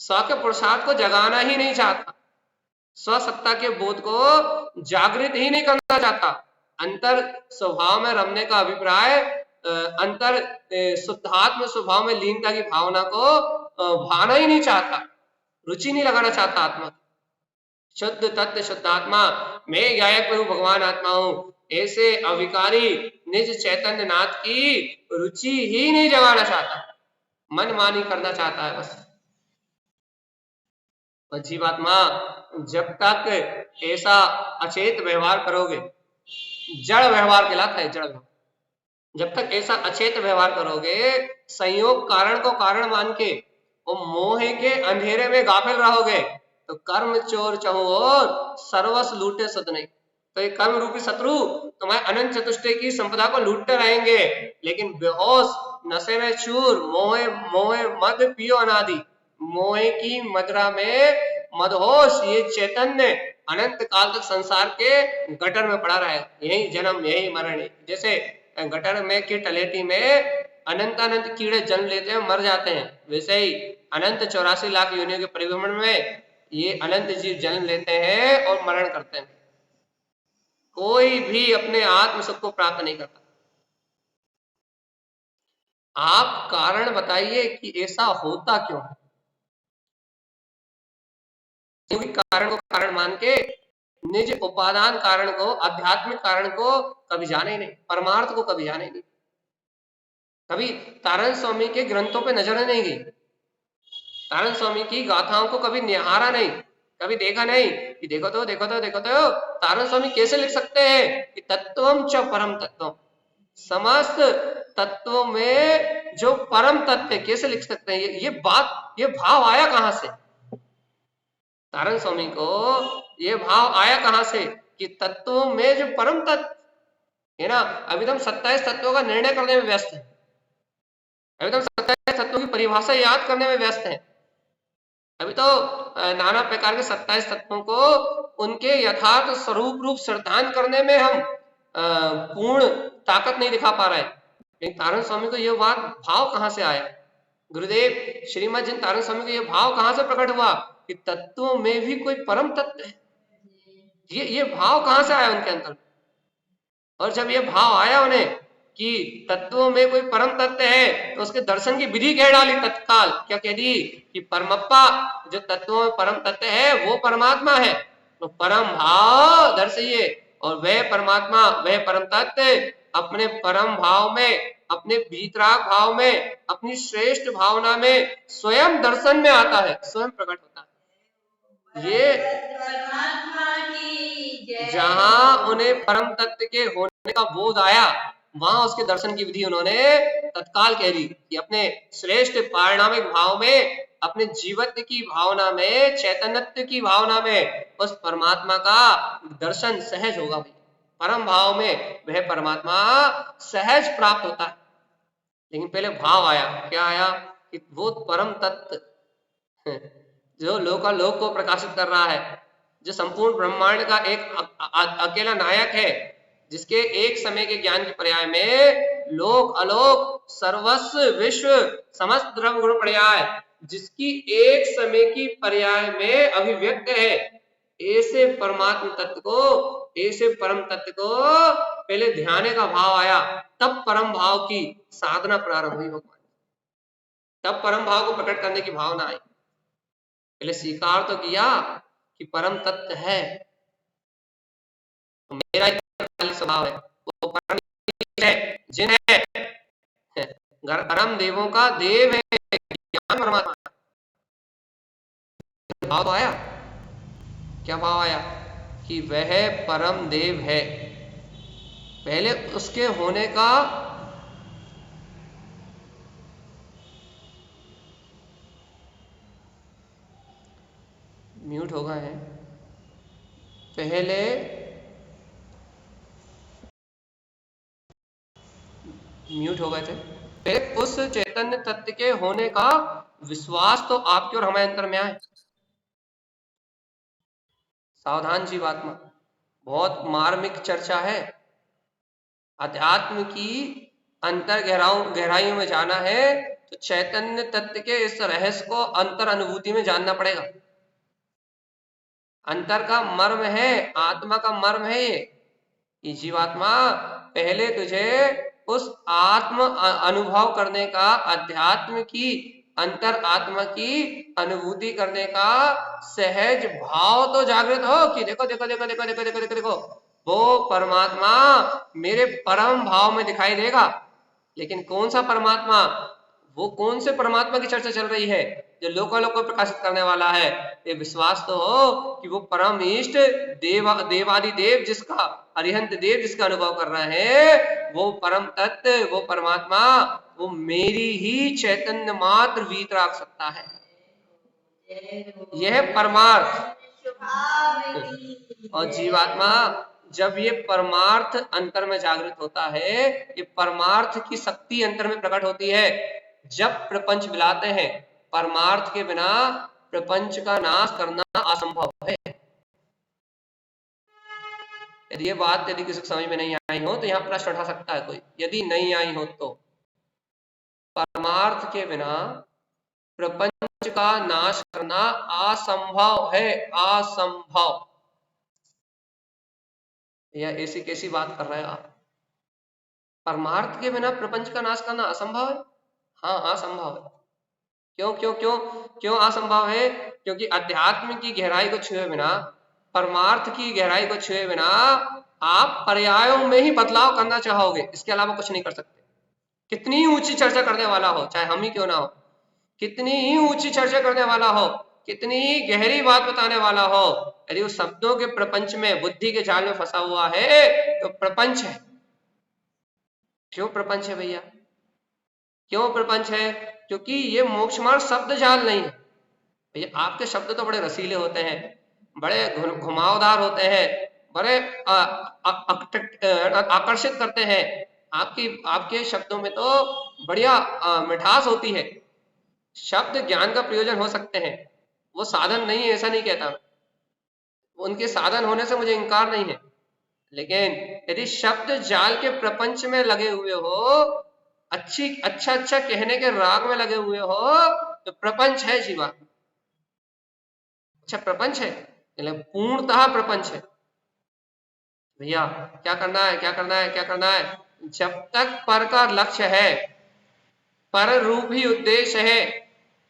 स्व के पुरुषार्थ को जगाना ही नहीं चाहता, स्वसत्ता के बोध को जागृत ही नहीं करना चाहता, अंतर स्वभाव में रमने का अभिप्राय, अंतर शुद्धात्म स्वभाव में लीनता की भावना को भाना ही नहीं चाहता, रुचि नहीं लगाना चाहता आत्मा। शुद्ध तत्व शुद्धात्मा, मैं गायक प्रभु भगवान आत्मा हूं, ऐसे अविकारी निज चैतन्य नाथ की रुचि ही नहीं जगाना चाहता, मनमानी करना चाहता है बस। और जीवात्मा जब तक ऐसा अचेत व्यवहार करोगे, जड़ व्यवहार कहलाता है, जड़ व्यवहार, जब तक ऐसा अचेत व्यवहार करोगे, संयोग कारण को कारण मान के और मोह के अंधेरे में गाफिल रहोगे, तो कर्म चोर चहु और सर्वस लूटे सद नहीं। तो ये कर्म रूपी शत्रु तुम्हारे अनंत चतुष्टय की संपदा को लूटते रहेंगे, लेकिन बेहोश, नशे में चूर, मोहे मोहे मद पियो अनादि, मोहे की मदरा में मदहोश ये चैतन्य अनंत काल तक संसार के गटर में पड़ा रहा है, यही जन्म यही मरण। जैसे गटर में की तलेटी में अनंत अनंत कीड़े जन्म लेते हैं, मर जाते हैं, वैसे ही अनंत 84 लाख योनियों के परिभ्रमण में ये अनंत जीव जन्म लेते हैं और मरण करते हैं। कोई भी अपने आत्म सुख को प्राप्त नहीं करता। आप कारण बताइए कि ऐसा होता क्यों है? क्योंकि कारण को कारण मान के निज उपादान कारण को, आध्यात्मिक कारण को कभी जाने ही नहीं, परमार्थ को कभी जाने ही नहीं, कभी तारण स्वामी के ग्रंथों पे नजर नहीं गई, तारण स्वामी की गाथाओं को कभी निहारा नहीं, कभी देखा नहीं कि देखो तो तारण स्वामी कैसे लिख सकते हैं कि तत्वम च परम तत्वम, समस्त तत्वों में जो परम तत्व कैसे लिख सकते हैं? ये बात, ये भाव आया कहां से? तारण स्वामी को ये भाव आया कहां से कि तत्वों में जो परम तत्व है ना, अभी तो हम 27 तत्वों का निर्णय करने में व्यस्त है, अभी तो हम 27 तत्वों की परिभाषा याद करने में व्यस्त है, अभी तो नाना प्रकार के 27 तत्वों को उनके यथार्थ स्वरूप रूप श्रद्धान करने में हम पूर्ण ताकत नहीं दिखा पा रहे हैं। लेकिन तारण स्वामी को यह बात भाव कहां से आया? गुरुदेव श्रीमद जिन तारण स्वामी को यह भाव कहां से प्रकट हुआ कि तत्वों में भी कोई परम तत्व है? ये भाव कहां से आया उनके अंदर? और जब ये भाव आया उन्हें कि तत्वों में कोई परम तत्व है, तो उसके दर्शन की विधि कह डाली तत्काल। क्या कह दी कि परमप्पा जो तत्वों में परम तत्व है वो परमात्मा है, तो परम भाव दर्शिए, और वह परमात्मा, वह परम तत्व अपने परम भाव में, अपने भीतराग भाव में, अपनी श्रेष्ठ भावना में स्वयं दर्शन में आता है, स्वयं प्रकट होता है। ये जहां उन्हें परम तत्व के होने का बोध आया, वहां उसके दर्शन की विधि उन्होंने तत्काल कह दी कि अपने श्रेष्ठ पारिणामिक भाव में, अपने जीवत्व की भावना में, चैतन्यत्व की भावना में उस परमात्मा का दर्शन सहज होगा। भाई परम भाव में वह परमात्मा सहज प्राप्त होता है, लेकिन पहले भाव आया। क्या आया कि वो परम तत्व जो लोकालोक को प्रकाशित कर रहा है, जो संपूर्ण ब्रह्मांड का एक अकेला नायक है, जिसके एक समय के ज्ञान के पर्याय में लोक अलोक सर्वस्व विश्व समस्त द्रव्य गुण पर्याय, जिसकी एक समय की पर्याय में अभिव्यक्त है, ऐसे परमात्म तत्व को, ऐसे परम तत्व को पहले ध्यान का भाव आया, तब परम भाव की साधना प्रारंभ हुई भगवान, तब परम भाव को प्रकट करने की भावना आई। पहले स्वीकार तो किया कि परम तत्व है, तो मेरा स्वभाव है, वो परम है, जिन है, परम देवों का देव है, ज्ञान परमात्मा। भाव आया, क्या भाव आया कि वह परम देव है, पहले उसके होने का म्यूट हो गए हैं, पहले म्यूट हो गए थे, पहले उस चैतन्य तत्व के होने का विश्वास तो आपके और हमारे अंतर में आए। सावधान जीवात्मा, बहुत मार्मिक चर्चा है, अध्यात्म की अंतर गहराइयों में जाना है तो चैतन्य तत्व के इस रहस्य को अंतर अनुभूति में जानना पड़ेगा। अंतर का मर्म है, आत्मा का मर्म है ये जीवात्मा, पहले तुझे उस आत्म अनुभव करने का, अध्यात्म की अंतर आत्मा की अनुभूति करने का सहज भाव तो जागृत हो कि देखो देखो देखो देखो देखो देखो देखो देखो वो परमात्मा मेरे परम भाव में दिखाई देगा। लेकिन कौन सा परमात्मा? वो कौन से परमात्मा की चर्चा चल रही है जो लोकालोक को प्रकाशित करने वाला है? ये विश्वास तो हो कि वो परम इष्ट देवादि देव, जिसका अरिहंत देव जिसका अनुभव कर रहे हैं, वो परम तत्व, वो परमात्मा, वो मेरी ही चैतन्य मात्र वीतराग सत्ता है। यह परमार्थ। और जीवात्मा जब ये परमार्थ अंतर में जागृत होता है, ये परमार्थ की शक्ति अंतर में प्रकट होती है। जब प्रपंच मिलाते हैं, परमार्थ के बिना प्रपंच का नाश करना असंभव है। यदि ये बात यदि किसी समझ में नहीं आई हो तो यहाँ प्रश्न उठा सकता है कोई, यदि नहीं आई हो तो। परमार्थ के बिना प्रपंच का नाश करना असंभव है, असंभव। या ऐसी कैसी बात कर रहे हैं आप? परमार्थ के बिना प्रपंच का नाश करना असंभव है? हाँ, असंभव है। क्यों क्यों क्यों क्यों असंभव है? क्योंकि अध्यात्म की गहराई को छुए बिना, परमार्थ की गहराई को छुए बिना आप पर्यायों में ही बदलाव करना चाहोगे, इसके अलावा कुछ नहीं कर सकते। कितनी ही ऊंची चर्चा करने वाला हो, चाहे हम ही क्यों ना हो, कितनी ही ऊंची चर्चा करने वाला हो, कितनी ही गहरी बात बताने वाला हो, यदि उस शब्दों के प्रपंच में, बुद्धि के जाल में फंसा हुआ है तो प्रपंच है। क्यों प्रपंच है भैया? क्यों प्रपंच है? क्योंकि ये मोक्ष मार्ग शब्द जाल नहीं है भैया। आपके शब्द तो बड़े रसीले होते हैं, बड़े घुमावदार होते हैं, बड़े आकर्षित करते हैं। आपके शब्दों में तो बढ़िया मिठास होती है। शब्द ज्ञान का प्रयोजन हो सकते हैं, वो साधन नहीं है, ऐसा नहीं कहता। उनके साधन होने से मुझे इनकार नहीं है, लेकिन यदि शब्द जाल के प्रपंच में लगे हुए हो, अच्छा कहने के राग में लगे हुए हो, तो प्रपंच है जीवा। अच्छा प्रपंच है, पूर्णतः प्रपंच है भैया। क्या करना है, क्या करना है, क्या करना है? जब तक पर का लक्ष्य है, पर रूप ही उद्देश्य है,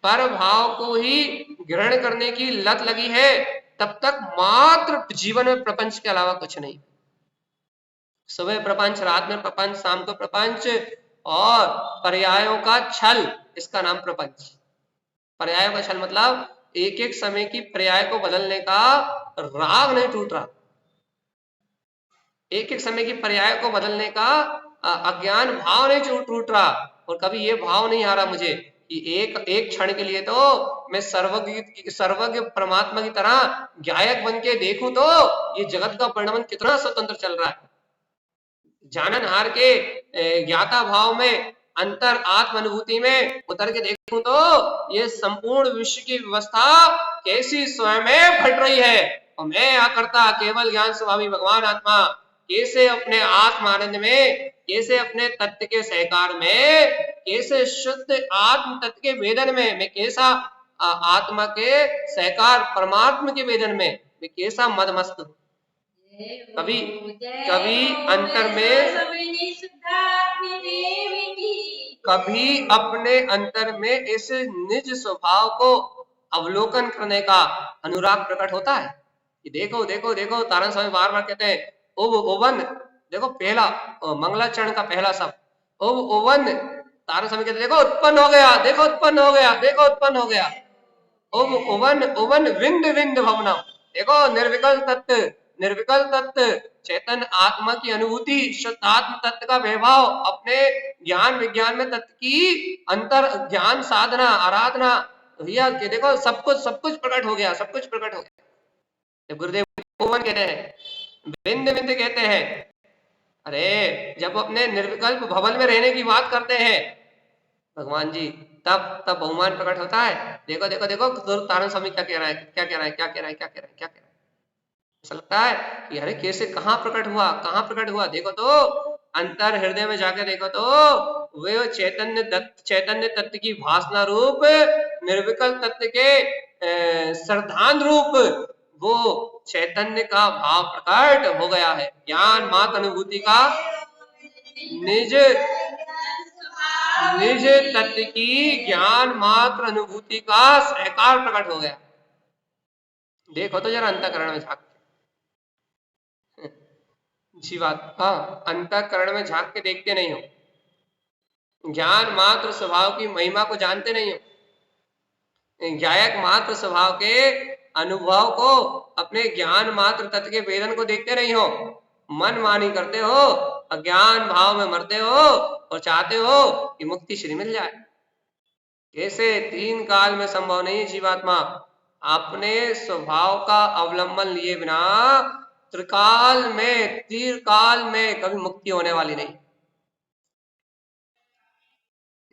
पर भाव को ही ग्रहण करने की लत लगी है, तब तक मात्र जीवन में प्रपंच के अलावा कुछ नहीं। सुबह प्रपंच, रात में प्रपंच, शाम को प्रपंच, और पर्यायों का छल, इसका नाम प्रपंच। पर्यायों का छल मतलब एक एक समय की पर्याय को बदलने का राग नहीं टूट रहा, एक एक समय की पर्याय को बदलने का अज्ञान भाव नहीं टूट रहा, और कभी ये भाव नहीं आ रहा मुझे कि एक क्षण के लिए तो मैं सर्वज्ञ परमात्मा की तरह गायक बन के देखूं तो ये जगत का परिणाम कितना स्वतंत्र चल रहा है। जाननहार के ज्ञाता भाव में, अंतर आत्म अनुभूति में उतर के देखूं तो ये संपूर्ण विश्व की व्यवस्था कैसी स्वयं में घट रही है, और मैं आकर्ता केवल ज्ञान स्वभावी भगवान आत्मा कैसे अपने आत्म आनंद में, कैसे अपने तत्व के सहकार में, कैसे शुद्ध आत्म तत्व के वेदन में मैं कैसा आत्मा के सहकार परमात्मा के वेदन में मैं कैसा मदमस्त हूं। कभी अंतर में, कभी अपने अंतर में इस निज स्वभाव को अवलोकन करने का अनुराग प्रकट होता है कि देखो देखो देखो, तारण स्वामी बार बार कहते हैं ओवन, देखो पहला मंगलाचरण का पहला शब्द ओवन, तारण स्वामी कहते देखो उत्पन्न हो गया, देखो उत्पन्न हो गया, देखो उत्पन्न हो गया। ओवन विंद विंद भवनम, देखो निर्विकल तत्व, निर्विकल तत्व चैतन्य आत्मा की अनुभूति, शुद्ध आत्म तत्व का वैभव, अपने ज्ञान विज्ञान में तत्व की अंतर ज्ञान साधना आराधना, भैया देखो सब कुछ प्रकट हो गया, सब कुछ प्रकट हो गया। गुरुदेव ओवन कहते हैं, बिंद बिंद कहते हैं। अरे जब अपने निर्विकल्प भवन में रहने की बात करते हैं भगवान जी, तब बहुमान प्रकट होता है। देखो देखो देखो तारण स्वामी क्या कह रहा है, क्या कह रहा है, क्या कह रहा है, क्या कह रहा है, क्या कह रहा है। ऐसा लगता है कि अरे कैसे, कहाँ प्रकट हुआ, कहाँ प्रकट हुआ। देखो तो अंतर हृदय में जाके देखो तो वे चैतन्य तत्व की भासना रूप निर्विकल तत्व के श्रद्धान रूप वो चैतन्य का भाव प्रकट हो गया है। ज्ञान मात्र अनुभूति का निज तत्व की ज्ञान मात्र अनुभूति का सहकार प्रकट हो गया। देखो तो जरा अंतःकरण में झांक के, जीवात्मा अंतःकरण में झांक के देखते नहीं हो, ज्ञान मात्र स्वभाव की महिमा को जानते नहीं हो, गायक मात्र स्वभाव के अनुभव को, अपने ज्ञान मात्र तत्व के वेदन को देखते नहीं हो, मन मानी करते हो, अज्ञान भाव में मरते हो और चाहते हो कि मुक्ति श्री मिल जाए। कैसे? तीन काल में संभव नहीं है जीवात्मा। अपने स्वभाव का अवलंबन लिए बिना त्रिकाल में, तीरकाल में कभी मुक्ति होने वाली नहीं।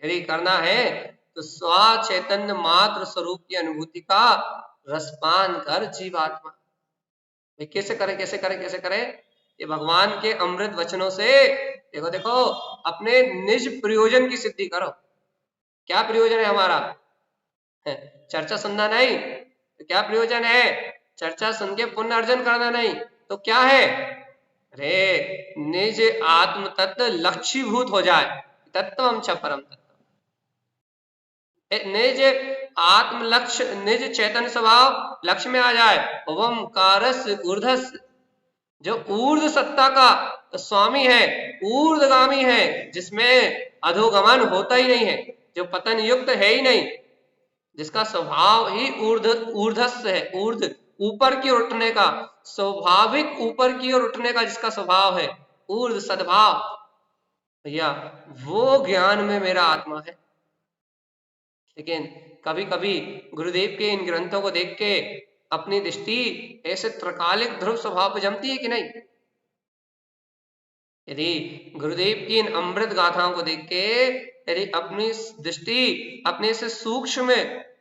यदि करना है तो स्व चैतन्य मात्र स्वरूप की अनुभूति का रसपान कर जीवात्मा। कैसे करें, कैसे करें, कैसे करें? ये भगवान के अमृत वचनों से देखो देखो, अपने निज प्रयोजन की सिद्धि करो। क्या प्रयोजन है हमारा? चर्चा सुनना नहीं तो क्या प्रयोजन है? चर्चा सुन के पुण्य अर्जन करना नहीं तो क्या है? अरे निज आत्म तत्व लक्ष्यभूत हो जाए, तत्वम च परम तत्व। निज आत्म लक्ष्य, निज चैतन्य स्वभाव लक्ष्य में आ जाए। ओम कारस ऊर्धस, जो ऊर्ध सत्ता का स्वामी है, ऊर्ध्वगामी है, जिसमें अधोगमन होता ही नहीं है, जो पतन युक्त है ही नहीं, जिसका स्वभाव ही ऊर्धस्थ है, ऊर्ध ऊपर की ओर उठने का, स्वाभाविक ऊपर की ओर उठने का जिसका स्वभाव है, ऊर्ध सद्भाव, भैया वो ज्ञान में मेरा आत्मा है। लेकिन कभी कभी गुरुदेव के इन ग्रंथों को देख के अपनी दृष्टि ऐसे त्रिकालिक ध्रुव स्वभाव पर जमती है कि नहीं? यदि गुरुदेव की इन अमृत गाथाओं को देख के यदि अपनी दृष्टि अपने से सूक्ष्म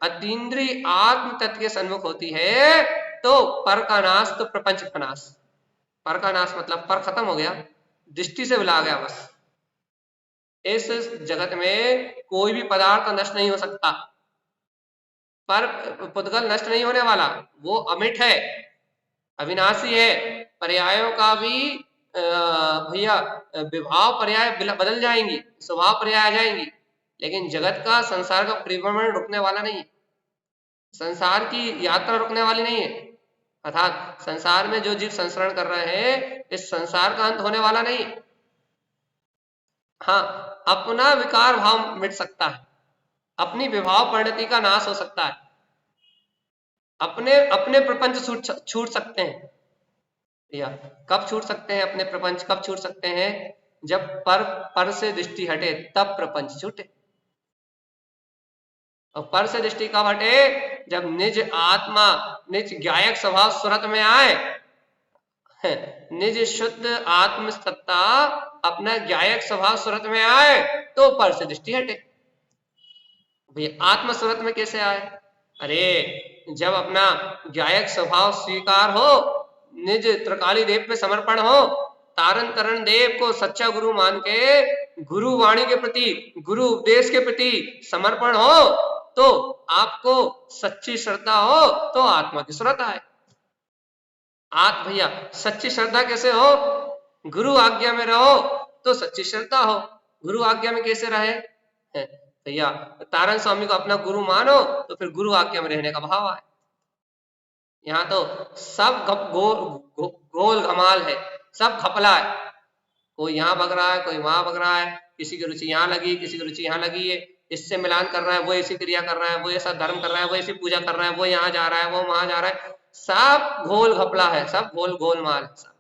अतीन्द्रिय आत्म तत्व के सन्मुख होती है तो पर का नाश तो प्रपंच का नाश। पर का नाश मतलब पर खत्म हो गया, दृष्टि से भुला गया बस। इस जगत में कोई भी पदार्थ नष्ट नहीं हो सकता, पर पुद्गल नष्ट नहीं होने वाला, वो अमिट है, अविनाशी है। पर्यायों का भी भैया विभाव पर्याय बदल जाएंगी, स्वभाव पर्याय आ जाएंगी, लेकिन जगत का, संसार का परिभ्रमण रुकने वाला नहीं है, संसार की यात्रा रुकने वाली नहीं है। अर्थात संसार में जो जीव संसरण कर रहे हैं, इस संसार का अंत होने वाला नहीं है। हाँ, अपना विकार भाव मिट सकता है, अपनी विभाव परिणति का नाश हो सकता है, अपने अपने प्रपंच छूट सकते हैं। या कब छूट सकते हैं अपने प्रपंच? कब छूट सकते हैं? जब पर से दृष्टि हटे तब प्रपंच छूटे। और पर से दृष्टि कब हटे? जब निज आत्मा, निज ज्ञायक स्वभाव सुरत में आए, निज शुद्ध आत्म सत्ता अपना ज्ञायक स्वभाव सुरत में आए तो पर से दृष्टि हटे। भैया आत्म सुरत में कैसे आए? अरे जब अपना ज्ञायक स्वभाव स्वीकार हो, निज त्रिकाली देव पे समर्पण हो, तारण तरण देव को सच्चा गुरु मान के गुरु वाणी के प्रति, गुरु उपदेश के प्रति समर्पण हो, तो आपको सच्ची श्रद्धा हो तो आत्मा की सुरत आए। आप भैया सच्ची श्रद्धा कैसे हो? गुरु आज्ञा में रहो तो सच्ची श्रद्धा हो। गुरु आज्ञा में कैसे रहे भैया? तारण स्वामी को अपना गुरु मानो तो फिर गुरु आज्ञा में रहने का भाव आए। यहाँ तो सब गोल घमाल है, सब घपला है, कोई यहाँ बग रहा है, कोई वहां बग रहा है, किसी की रुचि यहाँ लगी, किसी की रुचि यहाँ लगी है, इससे मिलान कर रहा है, वो ऐसी क्रिया कर रहा है, वो ऐसा धर्म कर रहा है, वो ऐसी पूजा कर रहा है, वो यहाँ जा रहा है, वो वहां जा रहा है, सब घोल घपला है, सब गोलमाल है। सब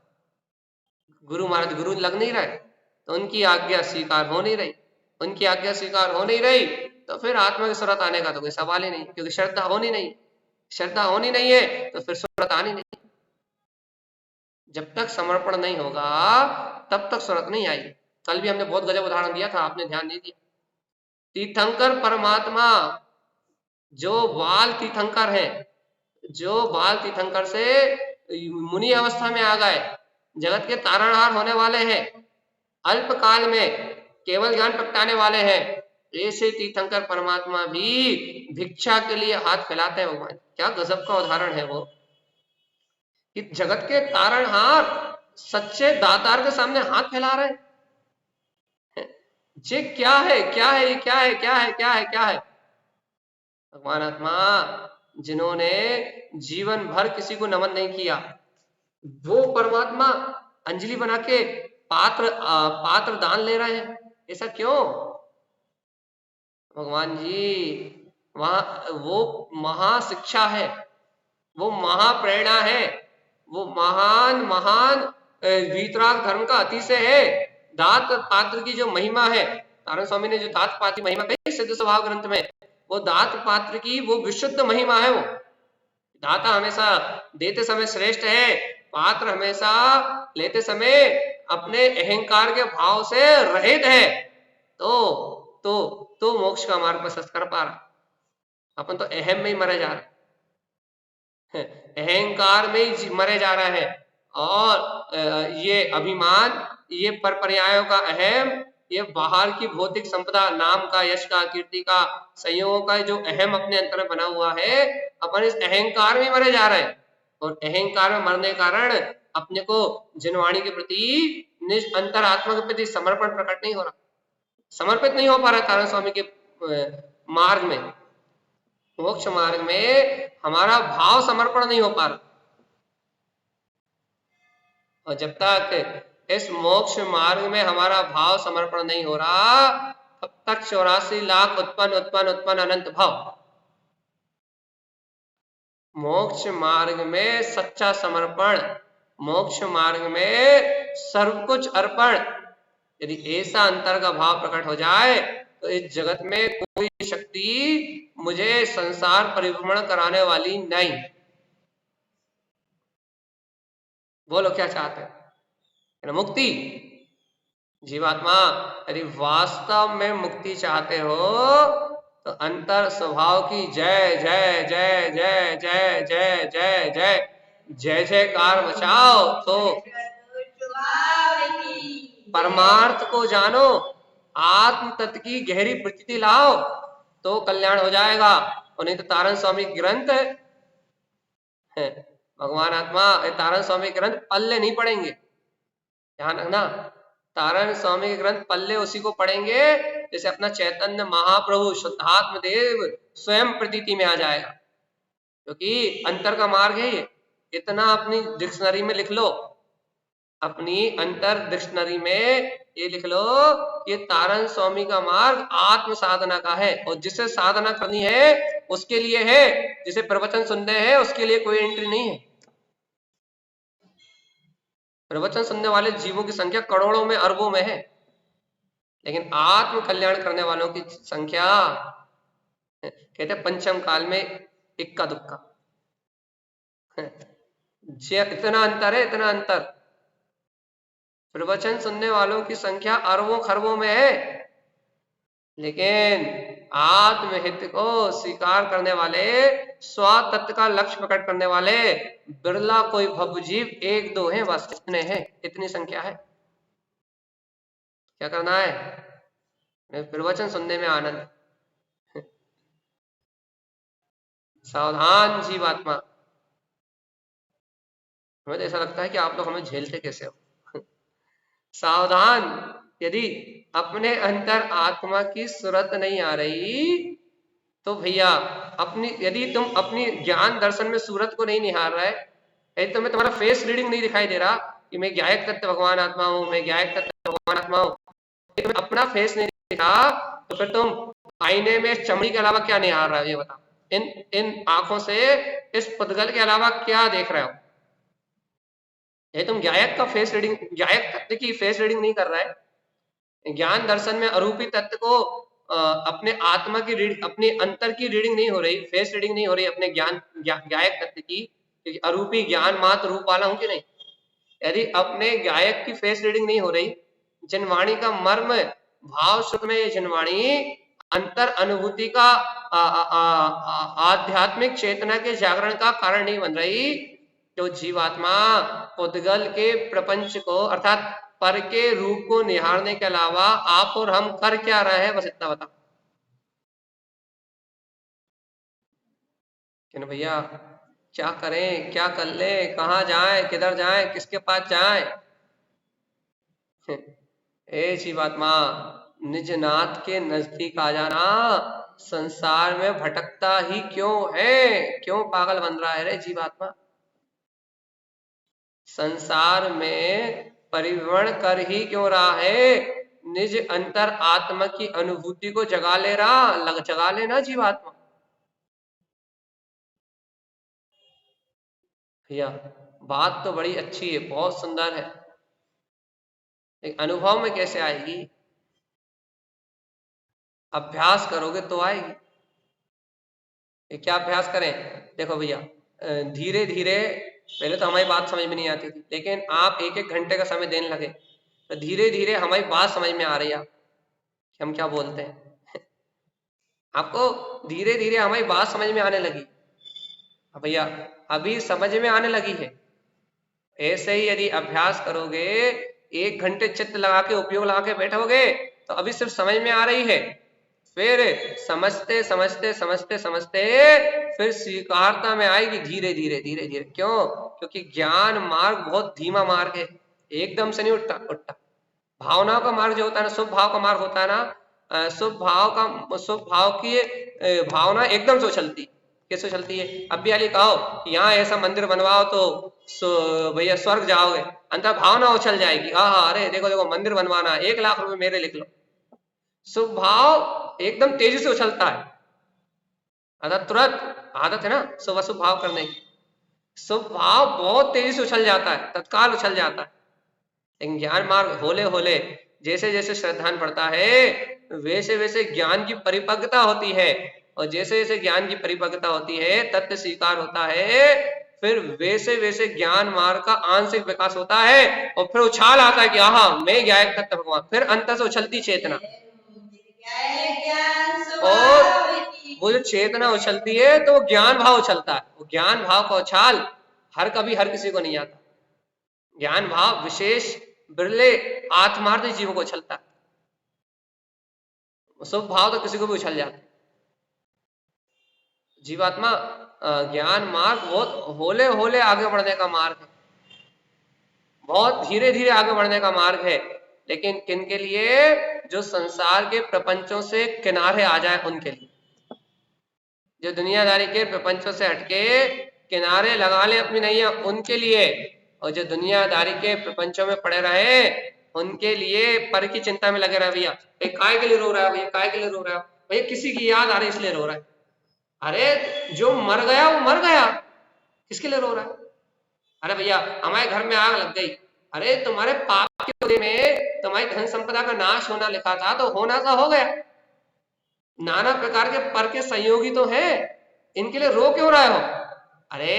गुरु महाराज गुरु लग नहीं रहे तो उनकी आज्ञा स्वीकार हो नहीं रही, उनकी आज्ञा स्वीकार हो नहीं रही तो फिर आत्मा की सुरत आने का तो कोई सवाल ही नहीं, क्योंकि श्रद्धा होनी नहीं, श्रद्धा होनी नहीं है तो फिर सुरत आनी नहीं। जब तक समर्पण नहीं होगा तब तक सुरत नहीं आई। कल भी हमने बहुत गजब उदाहरण दिया था, आपने ध्यान नहीं दिया। तीर्थंकर परमात्मा जो बाल तीर्थंकर है, जो बाल तीर्थंकर से मुनि अवस्था में आ गए, जगत के तारणहार होने वाले हैं, अल्प काल में केवल ज्ञान प्रगटाने वाले हैं, ऐसे तीर्थंकर परमात्मा भी भिक्षा के लिए हाथ फैलाते हैं। भगवान क्या गजब का उदाहरण है वो, कि जगत के तारणहार सच्चे दातार के सामने हाथ फैला रहे हैं। ये क्या है, क्या है, ये क्या है, क्या है, क्या है, क्या है? भगवान आत्मा जिन्होंने जीवन भर किसी को नमन नहीं किया, वो परमात्मा अंजलि बना के पात्र दान ले रहे हैं। ऐसा क्यों? भगवान जी वहां वो महाशिक्षा है, वो महाप्रेरणा है, वो महान महान वीतराग धर्म का अतिशय है। दात पात्र की जो महिमा है, तारण स्वामी ने जो दात पात्र की महिमा कही सिद्ध स्वभाव ग्रंथ में, वो दात पात्र की वो विशुद्ध महिमा है। वो दाता हमेशा देते समय श्रेष्ठ है, पात्र हमेशा लेते समय अपने अहंकार के भाव से रहित है, तो मोक्ष का मार्ग प्रशस्त कर पा रहा। अपन तो अहम में ही मरे जा रहे हैं, अहंकार में ही मरे जा रहा है। और ये अभिमान, ये परपर्यायों का अहम, ये बाहर की भौतिक संपदा, नाम का, यश का, कीर्ति का, संयोगों का जो अहम अपने अंतर में बना हुआ है, अपन इस अहंकार में मरे जा रहे हैं। और अहंकार में मरने के कारण अपने को जिनवाणी के प्रति, निज अंतरात्मा के प्रति समर्पण प्रकट नहीं हो रहा, समर्पित नहीं हो पा रहा तारण स्वामी के मार्ग में, मोक्ष मार्ग में हमारा भाव समर्पण नहीं हो पा रहा। और जब तक इस मोक्ष मार्ग में हमारा भाव समर्पण नहीं हो रहा, तब तक 84 लाख उत्पन्न अनंत भाव। मोक्ष मार्ग में सच्चा समर्पण, मोक्ष मार्ग में सर्व कुछ अर्पण, यदि ऐसा अंतर का भाव प्रकट हो जाए तो इस जगत में कोई शक्ति मुझे संसार परिभ्रमण कराने वाली नहीं। बोलो क्या चाहते हैं? मुक्ति। जीवात्मा यदि वास्तव में मुक्ति चाहते हो तो अंतर स्वभाव की जय जय जय जय जय जय जय जय जय जयकार बचाओ, तो परमार्थ को जानो, आत्म तत्व की गहरी प्रतीति लाओ, तो कल्याण हो जाएगा। और नहीं तो तारण स्वामी ग्रंथ है, भगवान आत्मा, तारण स्वामी ग्रंथ पल्ले नहीं पड़ेंगे, ध्यान रखना। तारण स्वामी के ग्रंथ पल्ले उसी को पढ़ेंगे जैसे अपना चैतन्य महाप्रभु शुद्धात्म देव स्वयं प्रतीति में आ जाएगा, क्योंकि अंतर का मार्ग है ये। इतना अपनी डिक्शनरी में लिख लो, अपनी अंतर डिक्शनरी में ये लिख लो, ये तारण स्वामी का मार्ग आत्म साधना का है, और जिसे साधना करनी है उसके लिए है, जिसे प्रवचन सुनने हैं उसके लिए कोई एंट्री नहीं है। प्रवचन सुनने वाले जीवों की संख्या करोड़ों में, अरबों में है, लेकिन आत्म कल्याण करने वालों की संख्या, कहते हैं पंचम काल में इक्का दुक्का। इतना अंतर है, इतना अंतर। प्रवचन सुनने वालों की संख्या अरबों खरबों में है, लेकिन आत्महित को स्वीकार करने वाले, स्वतत्व का लक्ष्य प्रकट करने वाले बिरला कोई भवजीव, एक दो हैं बस, इतने हैं, इतनी संख्या है। क्या करना है? प्रवचन सुनने में आनंद। सावधान जीवात्मा। हमें तो ऐसा लगता है कि आप लोग हमें झेलते कैसे हो। सावधान, यदि अपने अंतर आत्मा की सूरत नहीं आ रही तो भैया अपनी, यदि तुम अपनी ज्ञान दर्शन में सूरत को नहीं निहार रहे, यदि तुम्हें तुम्हारा फेस रीडिंग नहीं दिखाई दे रहा कि मैं ज्ञायक तत्व भगवान आत्मा हूं, मैं ज्ञायक तत्व भगवान आत्मा हूं, यदि तुम्हें अपना फेस नहीं दिखा तो फिर तुम आईने में चमड़ी के अलावा क्या निहार रहे हो? ये बताओ। इन आंखों से इस पुद्गल के अलावा क्या देख रहे हो? ये तुम ज्ञायक का फेस रीडिंग, ज्ञायक तत्व की फेस रीडिंग नहीं कर रहा है। ज्ञान दर्शन में अरूपी तत्व को अपने आत्मा की रीड, अपने अंतर की रीडिंग नहीं हो रही, फेस रीडिंग नहीं हो रही अपने ज्ञान ज्ञायक तत्व की, क्योंकि अरूपी ज्ञान मात्र रूप वाला हूं कि नहीं। यदि अपने ज्ञायक की फेस रीडिंग नहीं हो रही, जनवाणी का मर्म भाव सुख में, ये जनवाणी अंतर अनुभूति का आध्यात्मिक चेतना के जागरण का कारण नहीं बन रही, तो जीवात्मा उद्गल के प्रपंच को, अर्थात पर के रूप को निहारने के अलावा आप और हम कर क्या रहे हैं, बस इतना बताओ। कि भैया क्या करें, क्या कर ले, कहाँ जाए, किधर जाए, किसके पास जाए? ए जीवात्मा, निज नाथ के नजदीक आ जाना। संसार में भटकता ही क्यों है, क्यों पागल बन रहा है रे जीवात्मा? संसार में परिभ्रमण कर ही क्यों रहा है? निज अंतर आत्मा की अनुभूति को जगा ले रहा, जगा लेना जीवात्मा। भैया बात तो बड़ी अच्छी है, बहुत सुंदर है, लेकिन अनुभव में कैसे आएगी? अभ्यास करोगे तो आएगी। क्या अभ्यास करें? देखो भैया, धीरे धीरे पहले तो हमारी बात समझ में नहीं आती थी, लेकिन आप एक एक घंटे का समय देने लगे तो धीरे धीरे हमारी बात समझ में आ रही है कि हम क्या बोलते हैं। आपको धीरे धीरे हमारी बात समझ में आने लगी। अब भैया अभी समझ में आने लगी है। ऐसे ही यदि अभ्यास करोगे, 1 घंटे चित्त लगा के उपयोग लगा के बैठोगे तो अभी सिर्फ समझ में आ रही है, फिर समझते समझते समझते समझते फिर स्वीकारता में आएगी धीरे धीरे धीरे धीरे। क्यों? क्योंकि ज्ञान मार्ग बहुत धीमा मार्ग है, एकदम से नहीं उठता। भावनाओं का मार्ग जो होता है ना, शुभ भाव का मार्ग होता है ना, शुभ भाव की भावना एकदम से उछलती। कैसे उछलती है? अब भी अली कहो यहाँ ऐसा मंदिर बनवाओ तो भैया स्वर्ग जाओगे, अंतर भावना उछल जाएगी, हाँ अरे देखो देखो मंदिर बनवाना, 1 लाख रुपए मेरे लिख लो। शुभ भाव एकदम तेजी से उछलता है, तुरंत आदत है ना शुभ अशुभ भाव करने की। शुभ भाव बहुत तेजी से उछल जाता है, तत्काल उछल जाता है। लेकिन ज्ञान मार्ग होले होले जैसे जैसे श्रद्धान बढ़ता है वैसे वैसे ज्ञान की परिपक्वता होती है, और जैसे जैसे ज्ञान की परिपक्वता होती है, तत्व स्वीकार होता है, फिर वैसे वैसे ज्ञान मार्ग का आंशिक विकास होता है, और फिर उछाल आता है कि आहा मैं ज्ञायक तत्व भगवान। फिर अंतर से उछलती चेतना, और वो जो चेतना उछलती है तो वो ज्ञान भाव उछलता है। वो ज्ञान भाव का उछाल हर किसी को नहीं आता। ज्ञान भाव विशेष बिरले आत्मार्थ जीवों को उछलता है, शुभ भाव तो किसी को भी उछल जाता है। जीवात्मा ज्ञान मार्ग बहुत होले होले आगे बढ़ने का मार्ग है, बहुत धीरे धीरे आगे बढ़ने का मार्ग है। लेकिन किन के लिए? जो संसार के प्रपंचों से किनारे आ जाए उनके लिए, जो दुनियादारी के प्रपंचों से हटके किनारे लगा ले अपनी नैया उनके लिए, और जो दुनियादारी के प्रपंचों में पड़े रहे उनके लिए पर की चिंता में लगे रहे। भैया काय के लिए रो रहा है, भैया काय के लिए रो रहा है, भैया किसी की याद आ रही इसलिए रो रहा है। अरे जो मर गया वो मर गया, किसके लिए रो रहा है? अरे भैया हमारे घर में आग लग गई, अरे तुम्हारे पाप के बदले में तुम्हारी धन संपदा का नाश होना लिखा था तो होना तो हो गया। नाना प्रकार के पर के संयोगी तो हैं, इनके लिए रो क्यों रहे हो? अरे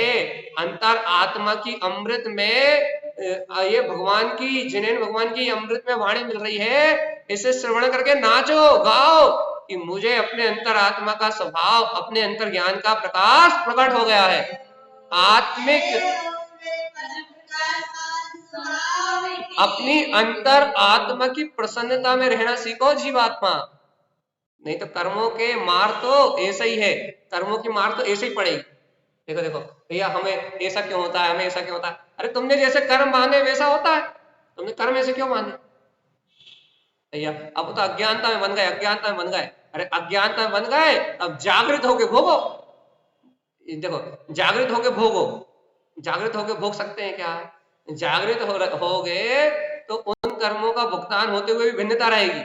अंतर आत्मा की अमृत में ये भगवान की जिनेन भगवान की अमृत में वाणी मिल रही है, इसे श्रवण करके नाचो गाओ कि मुझे अपने अंतर आत्मा का स्वभाव, अपने अंतर ज्ञान का प्रकाश प्रकट हो गया है। आत्मिक अपनी अंतर आत्मा की प्रसन्नता में रहना सीखो जीवात्मा। नहीं तो कर्मों के मार तो ऐसा ही है, कर्मों की मार तो ऐसे ही पड़ेगी। देखो देखो भैया हमें ऐसा क्यों होता है, हमें ऐसा क्यों होता है? अरे तुमने जैसे कर्म बांधे वैसा होता है, तुमने कर्म ऐसे क्यों बांधे? भैया अब तो अज्ञानता में बन गए, अज्ञानता में बन गए। अरे अज्ञानता में बन गए, अब जागृत होके भोगो। देखो जागृत होके भोगो, जागृत होके भोग सकते हैं क्या? जागृत हो गए तो उन कर्मों का भुगतान होते हुए भी भिन्नता रहेगी।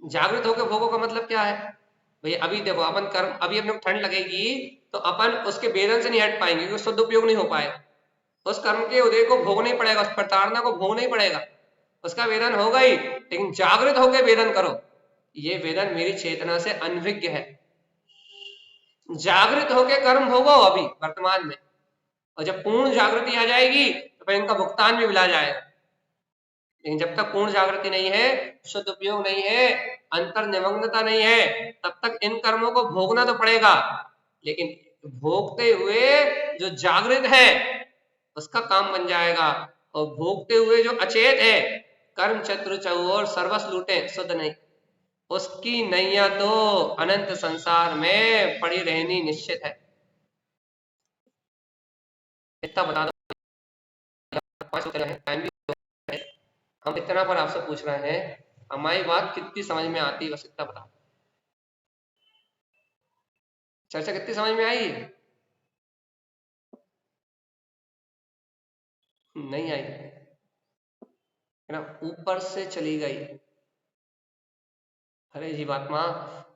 जागृत होकर भोगो का मतलब क्या है? भैया अभी देखो अपन कर्म, अभी अपने को ठंड लगेगी तो अपन उसके वेदन से नहीं हट पाएंगे क्योंकि शुद्ध उपयोग नहीं हो पाएगा। उस कर्म के उदय को भोगना ही पड़ेगा, उस प्रताड़ना को भोगना ही पड़ेगा। उसका वेदन होगा ही, लेकिन जागृत होकर वेदन करो। ये वेदन मेरी चेतना से अनभिज्ञ है। जागृत होकर कर्म भोगो अभी वर्तमान में, और जब पूर्ण जागृति आ जाएगी तो फिर इनका भुगतान भी मिला जाएगा। लेकिन जब तक पूर्ण जागृति नहीं है, शुद्ध उपयोग नहीं है, अंतर निमग्नता नहीं है, तब तक इन कर्मों को भोगना तो पड़ेगा। लेकिन भोगते हुए जो जागृत है उसका काम बन जाएगा, और भोगते हुए जो अचेत है, कर्म चतुर चौर सर्वस लूटे शुद्ध नहीं, उसकी नैया तो अनंत संसार में पड़ी रहनी निश्चित है। इतना बता दो, टाइम भी हम इतना पर आपसे पूछ रहे हैं, हमारी बात कितनी समझ में आती है, बस इतना बता। चर्चा कितनी समझ में आई? नहीं आई है ना, ऊपर से चली गई। अरे जीवात्मा,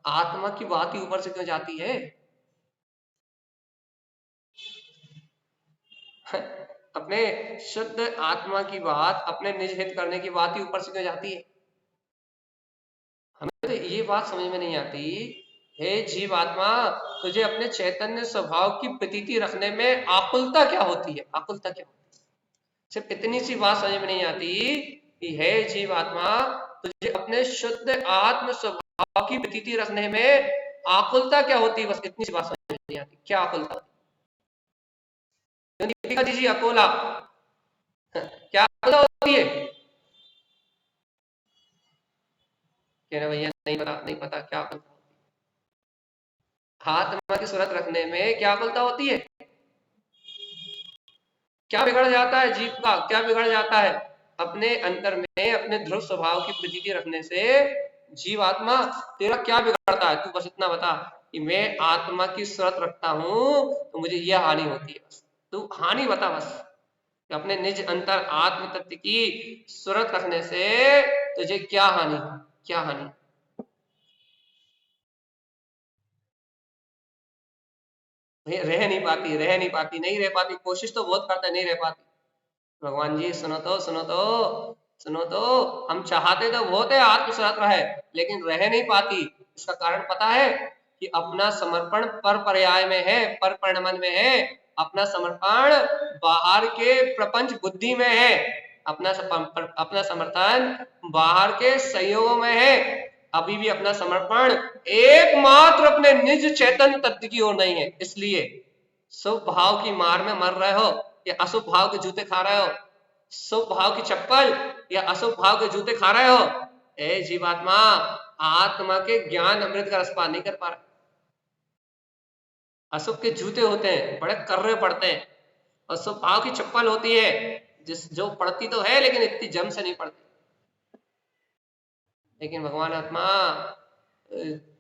आत्मा की बात ही ऊपर से क्यों जाती है? अपने शुद्ध आत्मा की बात, अपने निज हित करने की बात ही ऊपर से क्यों जाती है? हमें तो ये बात समझ में नहीं आती हे जीवात्मा, तुझे अपने चैतन्य स्वभाव की प्रतीति रखने में आकुलता क्या होती है? आकुलता क्या होती है? सिर्फ इतनी सी बात समझ में नहीं आती कि हे जीवात्मा, तुझे अपने शुद्ध आत्म स्वभाव की प्रतीति रखने में आकुलता क्या होती है? बस इतनी सी बात समझ में नहीं आती, क्या आकुलता होती है? जी अकोला, क्या आकुलता होती है? कह रहे भैया नहीं पता, नहीं पता क्या आकुलता होती है? आत्मा की सूरत रखने में क्या आकुलता होती है? क्या बिगड़ जाता है जीव का? क्या बिगड़ जाता है? अपने अंतर में अपने ध्रुव स्वभाव की प्रतीति रखने से जीवात्मा तेरा क्या बिगड़ता है? तू बस इतना बता कि मैं आत्मा की सूरत रखता हूं तो मुझे यह हानि होती है। बस तू हानि बता बस, कि अपने निज अंतर आत्म तत्व की सूरत रखने से तुझे क्या हानि, क्या हानि? रह नहीं पाती, रह नहीं पाती, नहीं रह पाती, कोशिश तो बहुत करता है, नहीं रह पाती। भगवान जी सुनो तो, सुनो तो, सुनो तो, हम चाहते तो बहुत है आत्मसात रहे, लेकिन रह नहीं पाती। इसका कारण पता है कि अपना समर्पण पर पर्याय में है, पर परिणमन में है। अपना समर्पण बाहर के प्रपंच बुद्धि में है, अपना समर्थन बाहर के संयोग में है। अभी भी अपना समर्पण एकमात्र अपने निज चैतन्य तत्व की ओर नहीं है। इसलिए शुभ भाव की मार में मर रहे हो या अशुभ भाव के जूते खा रहे हो? शुभ भाव की चप्पल या अशुभ भाव के जूते खा रहे हो? ए जीवात्मा, आत्मा के ज्ञान अमृत का रसपान नहीं कर पा रहा। अशुभ के जूते होते हैं, बड़े कर्रे पड़ते हैं, और शुभ भाव की चप्पल होती है जो पड़ती तो है लेकिन इतनी जम से नहीं पड़ती। लेकिन भगवान आत्मा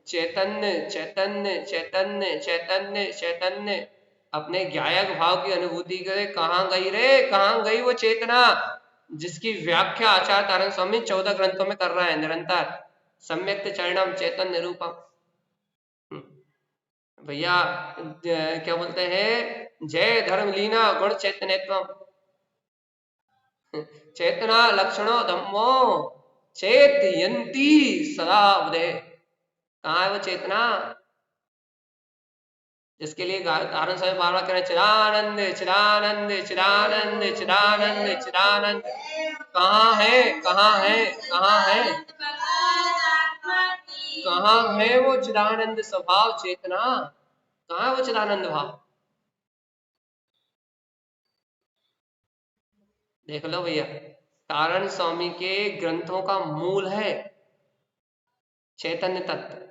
चैतन्य चैतन्य चैतन्य चैतन्य चैतन्य अपने ज्ञायक भाव की अनुभूति करे। कहाँ गई रे, कहाँ गई वो चेतना जिसकी व्याख्या आचार्य तारण स्वामी 14 ग्रंथों में कर रहा है निरंतर? सम्यक्त चरणम चैतन्य रूपम। भैया क्या बोलते हैं, जय धर्म लीना गुण चैतन्यत्वम, चेतना लक्षणो धम्मो चेतयंती सदा उदय। कहाँ है वो चेतना जिसके लिए तारण स्वामी बार बार कह रहे हैं चिदानंद चिदानंद चिदानंद चिदानंद चिदानंद? कहाँ है, कहाँ है, कहाँ है, कहाँ है वो चिदानंद स्वभाव चेतना? कहाँ है वो चिदानंद भाव? देख लो भैया, तारण स्वामी के ग्रंथों का मूल है चैतन्य तत्व,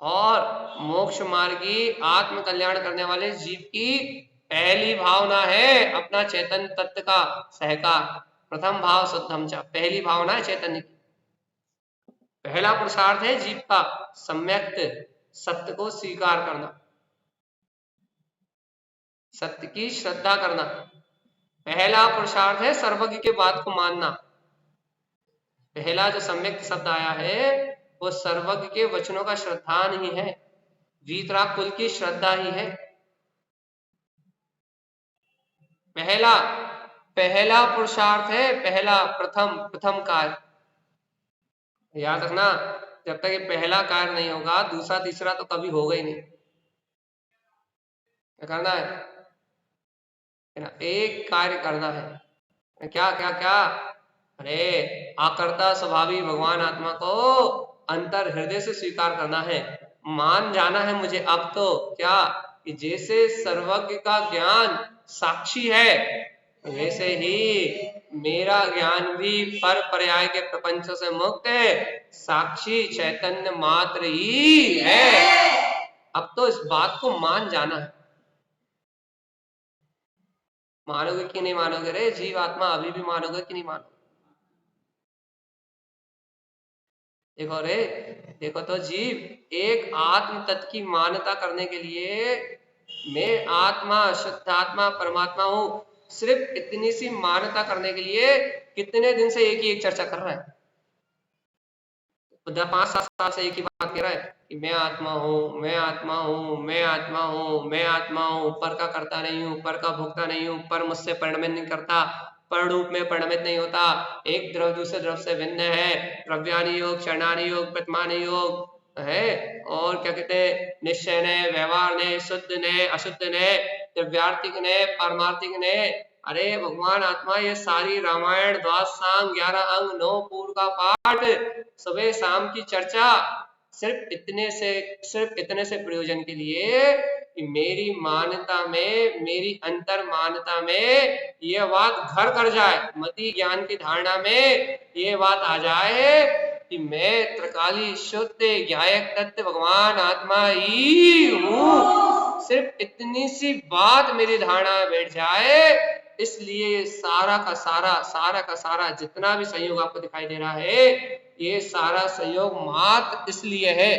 और मोक्ष मार्गी आत्म कल्याण करने वाले जीव की पहली भावना है अपना चैतन्य तत्व का सहकार। प्रथम भाव शुद्धम च, पहली भावना है चैतन्य की। पहला पुरुषार्थ है जीव का सम्यक्त सत्य को स्वीकार करना, सत्य की श्रद्धा करना। पहला पुरुषार्थ है सर्वज्ञ के बात को मानना। पहला जो सम्यक्त शब्द आया है वो सर्वज्ञ के वचनों का श्रद्धा नहीं है, वीतराग कुल की श्रद्धा ही है। पहला पुरुषार्थ है, पहला प्रथम कार्य। याद रखना, जब तक ये पहला कार्य नहीं होगा दूसरा तीसरा तो कभी होगा ही नहीं। क्या करना है ना, एक कार्य करना है। क्या क्या क्या? अरे आकर्ता स्वभावी भगवान आत्मा को अंतर हृदय से स्वीकार करना है, मान जाना है मुझे अब तो। क्या कि जैसे सर्वज्ञ का ज्ञान साक्षी है वैसे ही मेरा ज्ञान भी पर पर्याय के प्रपंचों से मुक्त है, साक्षी चैतन्य मात्र ही है। अब तो इस बात को मान जाना है। मानोगे कि नहीं मानोगे रे जीव आत्मा? अभी भी मानोगे कि नहीं मानोगे? देखो रे, देखो तो जीव, एक आत्म तत्व की मान्यता करने के लिए मैं आत्मा शुद्ध आत्मा परमात्मा हूं, सिर्फ इतनी सी मान्यता करने के लिए कितने दिन से एक ही एक चर्चा कर रहा है? 5-7 साल से एक ही बात कह रहा है कि मैं आत्मा हूँ, मैं आत्मा हूँ, मैं आत्मा हूँ, मैं आत्मा हूँ, ऊपर का करता नहीं हूँ, ऊपर का भोगता नहीं हूँ, ऊपर मुझसे परिणमित नहीं करता, पर रूप में परिणमित नहीं होता, एक द्रव दूसरे द्रव से भिन्न है, द्रव्यानि योग, क्षणानि योग, प्रतिमानि योग, है। और क्या कहते हैं, निश्चय ने, व्यवहार ने, शुद्ध ने, अशुद्ध ने, द्रव्यार्थिक ने, पारमार्थिक ने। अरे भगवान आत्मा, ये सारी रामायण, द्वादशांग, 11 अंग, 9 पूर्व का पाठ, सुबह शाम की चर्चा, सिर्फ इतने से प्रयोजन के लिए कि मेरी मान्यता में, मेरी अंतर मान्यता में ये बात घर कर जाए, मति ज्ञान की धारणा में ये बात आ जाए कि मैं त्रिकाली शुद्ध ज्ञायक तत्व भगवान आत्मा ही हूँ। सिर्फ इतनी सी बात मेरी धारणा में बैठ जाए, इसलिए सारा का सारा जितना भी संयोग आपको दिखाई दे रहा है, ये सारा संयोग मात्र इसलिए है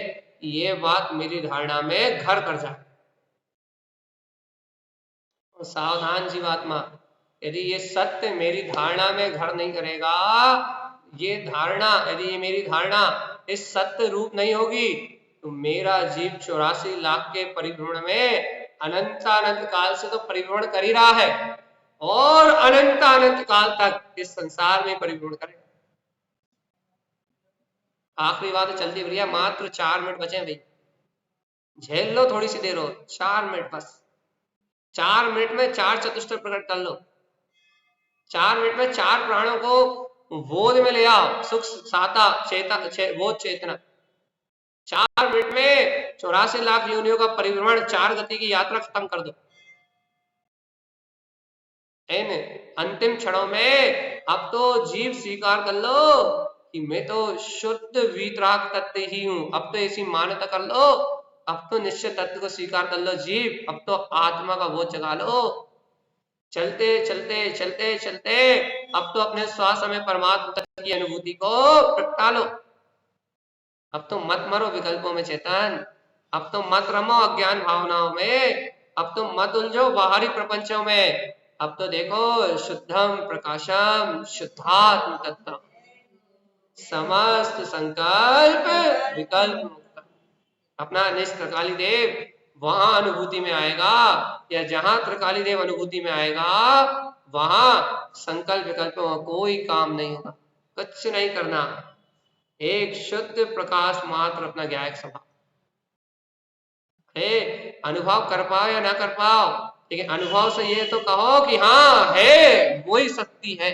ये बात मेरी धारणा में घर कर जाए। सावधान जीवात्मा, यदि ये सत्य मेरी धारणा में घर नहीं करेगा, ये धारणा, यदि ये मेरी धारणा इस सत्य रूप नहीं होगी, तो मेरा जीव 84 लाख के परिभ्रमण में अनंत काल से तो परिभ्रमण कर ही रहा है, और अनंत काल तक इस संसार में परिभ्रमण करेगा। आखिरी बात चलती भैया, मात्र 4 मिनट बचे भाई, झेल लो थोड़ी सी देर और, 4 मिनट बस। 4 मिनट में 4 चतुष्टय प्रकट कर लो, 4 मिनट में 4 प्राणों को बोध में ले आओ, सुख, साता, बोध, चेतना। 4 मिनट में 84 लाख योनियों का परिभ्रमण, 4 गति की यात्रा खत्म कर दो। इन अंतिम क्षणों में अब तो जीव स्वीकार कर लो कि मैं तो शुद्ध वीतराग तत्व ही हूं। अब तो ऐसी मान्यता कर लो, अब तो निश्चित तत्व को स्वीकार कर लो जीव, अब तो आत्मा का बोध जगा लो। चलते चलते चलते चलते अब तो अपने श्वास में परमात्मा तत्व की अनुभूति को प्रगटा लो। अब तो मत मरो विकल्पों में चेतन, अब तो मत रमो अज्ञान भावनाओं में, अब तो मत उलझो बाहरी प्रपंचों में। अब तो देखो शुद्धम प्रकाशम शुद्धात्म तत्व, समस्त संकल्प विकल्प मुक्त। अपना निष्ठ त्रिकाली देव वहां अनुभूति में आएगा, या जहां त्रिकाली देव अनुभूति में आएगा, वहां संकल्प विकल्पों का कोई काम नहीं होगा, कुछ नहीं करना, एक शुद्ध प्रकाश मात्र अपना ज्ञायक स्वभाव है। अनुभव कर पाओ या ना कर पाओ, लेकिन अनुभव से ये तो कहो कि हाँ है, वही शक्ति है।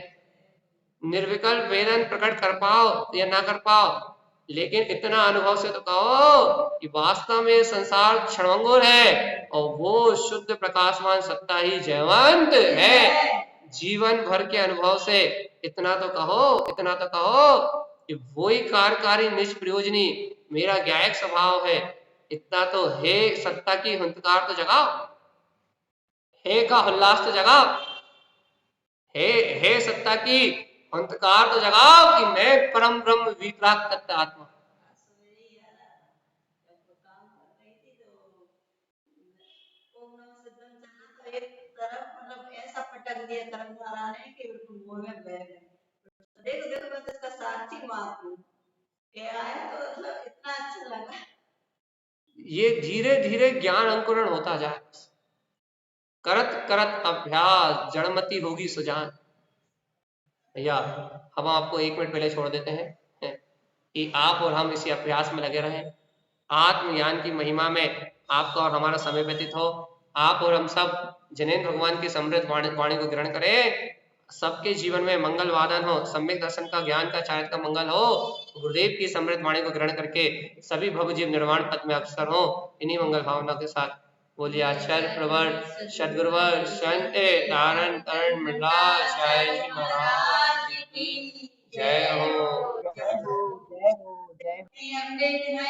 निर्विकल्प वेदन प्रकट कर पाओ या ना कर पाओ, लेकिन इतना अनुभव से तो कहो कि वास्तव में संसार क्षणभंगुर है और वो शुद्ध प्रकाशमान सत्ता ही जयवंत है। जीवन भर के अनुभव से इतना तो कहो कि वही कार्यकारी निष्प्रयोजनी मेरा ज्ञायक स्वभाव है। इतना तो हे सत्ता की हुंकार तो जगाओ, हे का उल्लास तो जगाओ, हे सत्ता की अंतकार तो जगाओ कि मैं परम ब्रह्म वितराग तत्व आत्मा। ऐसा पटक दिया तरफदारा ने कि मुंह में बह गए। देखो देखो मैं तो इसका साक्षी मात्र ये आया तो मतलब इतना अच्छा लगा। ये धीरे धीरे ज्ञान अंकुरण होता जाए, करत करत अभ्यास जड़मती होगी सुजान। भैया हम आपको 1 मिनट पहले छोड़ देते हैं कि आप और हम इसी अभ्यास में लगे रहें, आत्मज्ञान की महिमा में आपका और हमारा समय व्यतीत हो। आप और हम सब जिनेंद्र भगवान की समृद्ध वाणी को ग्रहण करें, सबके जीवन में मंगल वादन हो, सम्यक दर्शन का, ज्ञान का, चारित्र का मंगल हो। गुरुदेव की समृद्ध वाणी को ग्रहण करके सभी भवजीव निर्वाण पद में अवसर हो। इन्हीं मंगल भावना के साथ बोलिए आचार्य प्रवर सदगुरुवर संत तारण तरण मृला शाय जी महाराज की जय हो। जय हो जय हो जय हो।